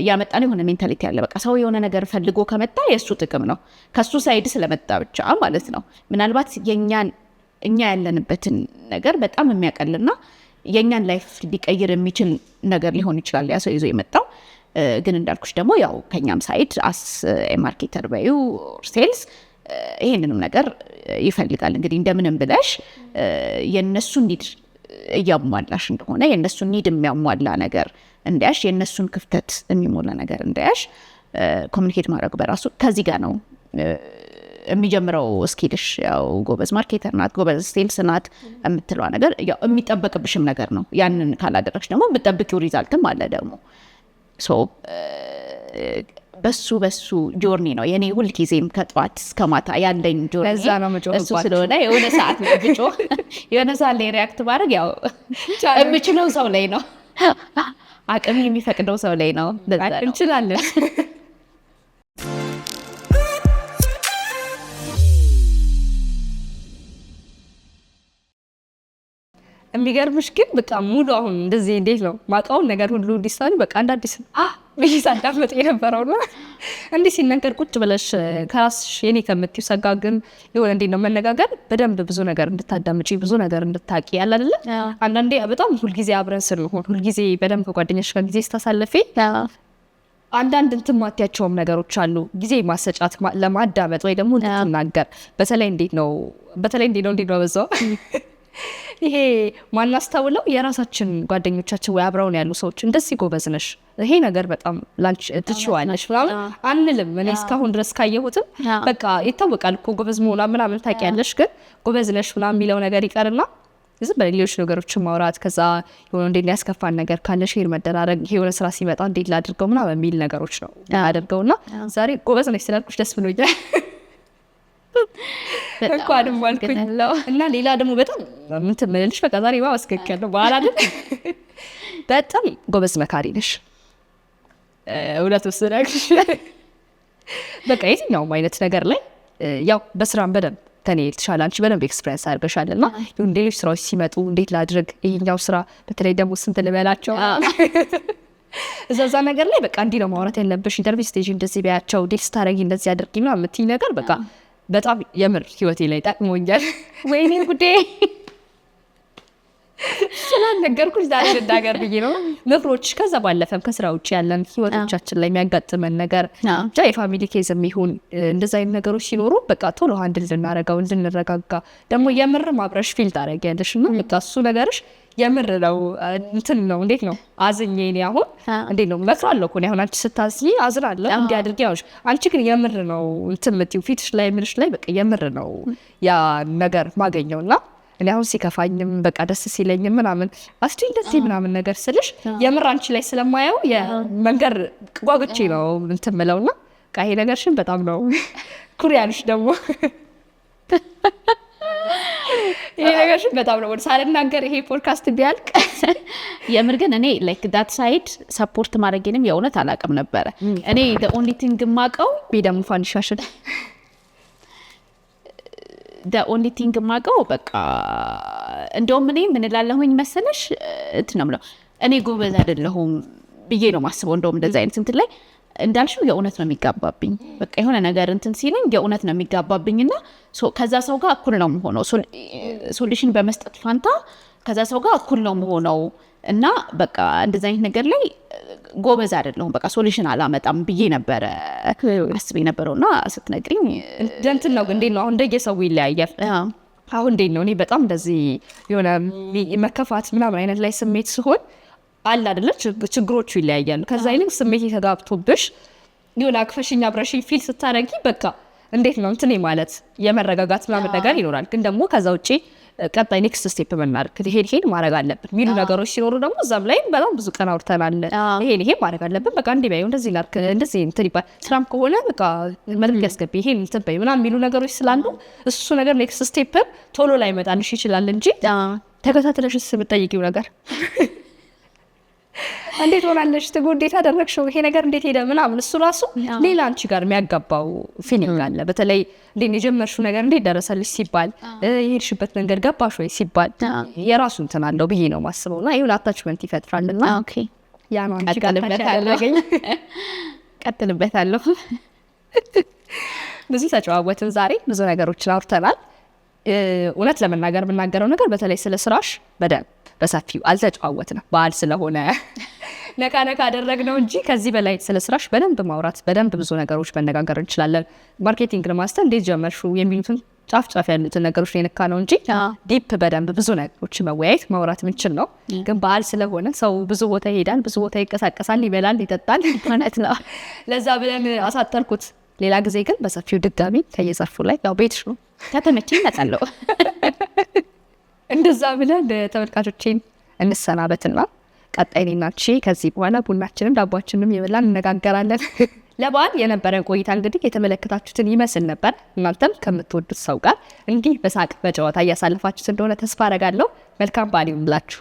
ያመጣን የሆነ ሜንታሊቲ ያለ በቃ ሰው የሆነ ነገር ፈልጎ ከመጣ የሱ ጥቅም ነው ከሱ ሳይድ ስለመጣ ብቻ ማለት ነው። ምናልባት እኛ ያለንበትን ነገር በጣም የሚያቀልና የኛን ላይፍ ሊቀይር የሚችል ነገር ሊሆን ይችላል ያ ሰው ይዞ የመጣው ግን እንዳልኩሽ ደግሞ ያው ከኛም ሳይድ አስ ማርኬተር ባዩ ሴልስ ይሄንንም ነገር ይፈልጋል። እንግዲህ እንደምንም ብለሽ የነሱን ኒድ እያሟላሽ እንደሆነ የነሱን ኒድ የሚያሟላ ነገር እንዳያሽ የነሱን ክፍተት የሚሞላ ነገር እንዳያሽ ኮሚኒኬት ማድረግ በራሱ ከዚህ ጋር ነው የሚጀምረው። ስኪልሽ ያው ጎበዝ ማርኬተር ናት ጎበዝ ሴልስ ናት የምትለዋ ነገር ያው የሚጠበቅብሽም ነገር ነው። ያንን ካላደረግሽ ደግሞ የምጠብቂው ሪዛልትም አለ ደግሞ ሶ በሱ ጆርኒ ነው የኔ ሁል ጊዜም ከጧት እስከ ማታ ያለኝ ጆርኒ እሱ ስለሆነ የሆነ ሰዓት ነው ብጮ የሆነ ሰዓት ላይ ሪያክት ማድረግ ያው የምችለው ሰው ላይ ነው አቅም የሚፈቅደው ሰው ላይ ነው እንችላለን። የሚገርምሽ ግን በቃ ሙሉ አሁን እንደዚህ እንዴት ነው ማቃውን ነገር ሁሉ እንዲሳኒ በቃ አንዳንዲስ ብዬ ሳዳመጥ የነበረውና እንዲህ ሲነገር ቁጭ ብለሽ ከራስሽ የኔ ከምትይው ሰጋ ግን የሆነ እንዴት ነው መነጋገር በደንብ ብዙ ነገር እንድታዳምጪ ብዙ ነገር እንድታቂ ያለ አይደለ? አንዳንዴ በጣም ሁልጊዜ አብረን ስንሆን ሁልጊዜ በደንብ ጓደኛሽ ጋር ጊዜ ስታሳልፊ አንዳንድ እንትን ማትያቸውም ነገሮች አሉ ጊዜ ማሰጫት ለማዳመጥ ወይ ደግሞ እንድትናገር በተለይ እንዴት ነው በዛው ይሄ ማናስተውለው የራሳችን ጓደኞቻችን ወይ አብረውን ያሉ ሰዎች እንደዚህ ጎበዝ ነሽ ይሄ ነገር በጣም ላንቺ ትችዋለሽ ምናምን አንልም። እኔ እስካሁን ድረስ ካየሁትም በቃ ይታወቃል እኮ ጎበዝ መሆኗ ምናምን ታውቂያለሽ ግን ጎበዝ ነሽ ምናምን የሚለው ነገር ይቀርና ዝም በሌሎች ነገሮችን ማውራት ከዛ የሆነ እንዴት ሊያስከፋን ነገር ካለ ሼር መደራረግ የሆነ ስራ ሲመጣ እንዴት ላድርገው ምናምን የሚል ነገሮች ነው አድርገውና ዛሬ ጎበዝ ነሽ ስላልኩሽ ደስ ብሎኛል። እንኳንም ዋልኩኝ እና ሌላ ደግሞ በጣም ምን ትመልሽ በቃ ዛሬ አስከከለው በኋላ ግን በጣም ጎበዝ መካሪ ነሽ እውነት ወስደሽ በቃ የትኛውም አይነት ነገር ላይ ያው በስራም በደንብ ከኔ የተሻለ አንቺ በደንብ ኤክስፒሪየንስ አድርገሻልና ሌሎች ስራዎች ሲመጡ እንዴት ላድርግ ይሄኛው ስራ በተለይ ደግሞ ስንት ልበላቸው እዛዛ ነገር ላይ በቃ እንዲህ ነው ማውራት ያለብሽ ኢንተርቪው ስቴጅ እንደዚህ ቢያቸው ዴክስ ታረጊ እንደዚህ አድርጊ ምናምን የምትይ ነገር በቃ በጣም የምር ህይወቴ ላይ ጠቅሞኛል። ወይኔ ጉዴ ስላልነገርኩሽ ዛሬ ልናገር ብዬ ነው። ምክሮች ከዛ ባለፈም ከስራ ውጭ ያለን ህይወቶቻችን ላይ የሚያጋጥመን ነገር ብቻ የፋሚሊ ኬዝ የሚሆን እንደዛ አይነት ነገሮች ሲኖሩ በቃ ቶሎ አንድ ልናረጋው እንድንረጋጋ ደግሞ የምር ማብረሽ ፊል ታረጊያለሽ እና በቃ እሱ ነገርሽ የምር ነው እንትን ነው እንዴት ነው አዝኜ እኔ አሁን እንዴት ነው መክራለሁ እኮ እኔ አሁን አንቺ ስታዝኝ አዝናለሁ እንዲህ አድርጊ ያውሽ አንቺ ግን የምር ነው እንትን የምትይው ፊትሽ ላይ ምንሽ ላይ በቃ የምር ነው ያ ነገር ማገኘውና እኔ አሁን ሲከፋኝም በቃ ደስ ሲለኝም ምናምን አስቲ እንደዚህ ምናምን ነገር ስልሽ የምር አንቺ ላይ ስለማየው የመንገር ጓጉቼ ነው እንትን የምለውና በቃ ይሄ ነገርሽን በጣም ነው ኩሪያንሽ ደግሞ ይሄ ነገርሽን በጣም ነው ሳልናገር ይሄ ፖድካስት ቢያልቅ የምር ግን እኔ ላይክ ዳት ሳይድ ሰፖርት ማድረግንም የእውነት አላውቅም ነበረ። እኔ the only thing ማቀው ቢደም ፋንዲሻሽን the only thing ማቀው በቃ እንደውም እኔ ምን እላለሁኝ መሰለሽ እንትን ነው እኔ ጎበዝ አይደለሁም ብዬ ነው ማስበው እንደውም እንደዛ አይነት እንትን ላይ እንዳልሽው የእውነት ነው የሚጋባብኝ በቃ የሆነ ነገር እንትን ሲለኝ የእውነት ነው የሚጋባብኝና ከዛ ሰው ጋር እኩል ነው የምሆነው ሶሉሽን በመስጠት ፋንታ ከዛ ሰው ጋር እኩል ነው የምሆነው እና በቃ እንደዛ አይነት ነገር ላይ ጎበዝ አይደለሁም በቃ ሶሉሽን አላመጣም ብዬ ነበረ አስቤ ነበረውና ስትነግሪኝ እንትን ነው እንዴት ነው አሁን እንደየሰው ይለያያል አሁን እንዴት ነው እኔ በጣም እንደዚህ የሆነ መከፋት ምናምን አይነት ላይ ስሜት ሲሆን አለ አይደለ ችግሮቹ ይለያያሉ ከዛ ይልቅ ስሜት የተጋብቶብሽ የሆነ አክፈሽኛ ብረሽ ፊል ስታረጊ በቃ እንዴት ነው እንትን ማለት የመረጋጋት ምናምን ነገር ይኖራል ግን ደግሞ ከዛ ውጪ ቀጣይ ኔክስት ስቴፕ መናደርግ ሄድ ማድረግ አለብን ሚሉ ነገሮች ሲኖሩ ደግሞ እዛም ላይ በጣም ብዙ ቀን አውርተናል ይሄ ማድረግ አለብን በቃ እንዲህ ባይው እንደዚህ ላርክ እንደዚህ እንትን ይባል ስራም ከሆነ በቃ መልክ ያስገቢ ይሄን እንትን ባይ ምናምን ሚሉ ነገሮች ስላሉ እሱ ነገር ኔክስት ስቴፕ ቶሎ ላይ መጣልሽ ይችላል እንጂ ተከታተለሽ ስምጠይቂው ነገር እንዴት ሆናለሽ ተጎዴታ አደረግሽው ይሄ ነገር እንዴት ሄደ ምናምን እሱ ራሱ ሌላ አንቺ ጋር የሚያጋባው ፊሊንግ አለ በተለይ እንዴት የጀመርሽው ነገር እንዴት ደረሰልሽ ሲባል የሄድሽበት መንገድ ገባሽ ወይ ሲባል የራሱ እንትን አለው ብዬ ነው ማስበውና ይሁን አታችመንት ይፈጥራልና ኦኬ ያ ነው አንቺ ጋር ለማታደርገኝ ቀጥልበታለሁ ብዙ ተጨዋወትን ዛሬ ብዙ ነገሮችን አውርተናል እውነት ለመናገር የምናገረው ነገር በተለይ ስለ ስራሽ በደንብ በሰፊው አልተጨዋወትንም በዓል ስለሆነ ነካ አደረግነው እንጂ ከዚህ በላይ ስለ ስራሽ በደንብ ማውራት በደንብ ብዙ ነገሮች መነጋገር እንችላለን ማርኬቲንግ ለማስተር እንዴት ጀመርሽው የሚሉትን ጫፍ ያሉትን ነገሮች የነካ ነው እንጂ ዲፕ በደንብ ብዙ ነገሮች መወያየት ማውራት ምንችል ነው ግን በዓል ስለሆነ ሰው ብዙ ቦታ ይሄዳል ብዙ ቦታ ይንቀሳቀሳል ይበላል ይጠጣል ማለት ነው ለዛ ብለን አሳጠርኩት ሌላ ጊዜ ግን በሰፊው ድጋሚ ከየዘርፉ ላይ ያው ቤትሽ ነው ከተመቸኝ እመጣለሁ እንደዛ ብለን ተመልካቾቼን እንሰናበትና ቀጣይ እኔና አንቺ ከዚህ በኋላ ቡናችንም ዳቦአችንም የበላን እንነጋገራለን ለበዓል የነበረን ቆይታ እንግዲህ የተመለከታችሁትን ይመስል ነበር እናንተም ከምትወዱት ሰው ጋር እንዲህ በሳቅ በጨዋታ እያሳለፋችሁት እንደሆነ ተስፋ አደርጋለሁ መልካም በዓል ይሁንላችሁ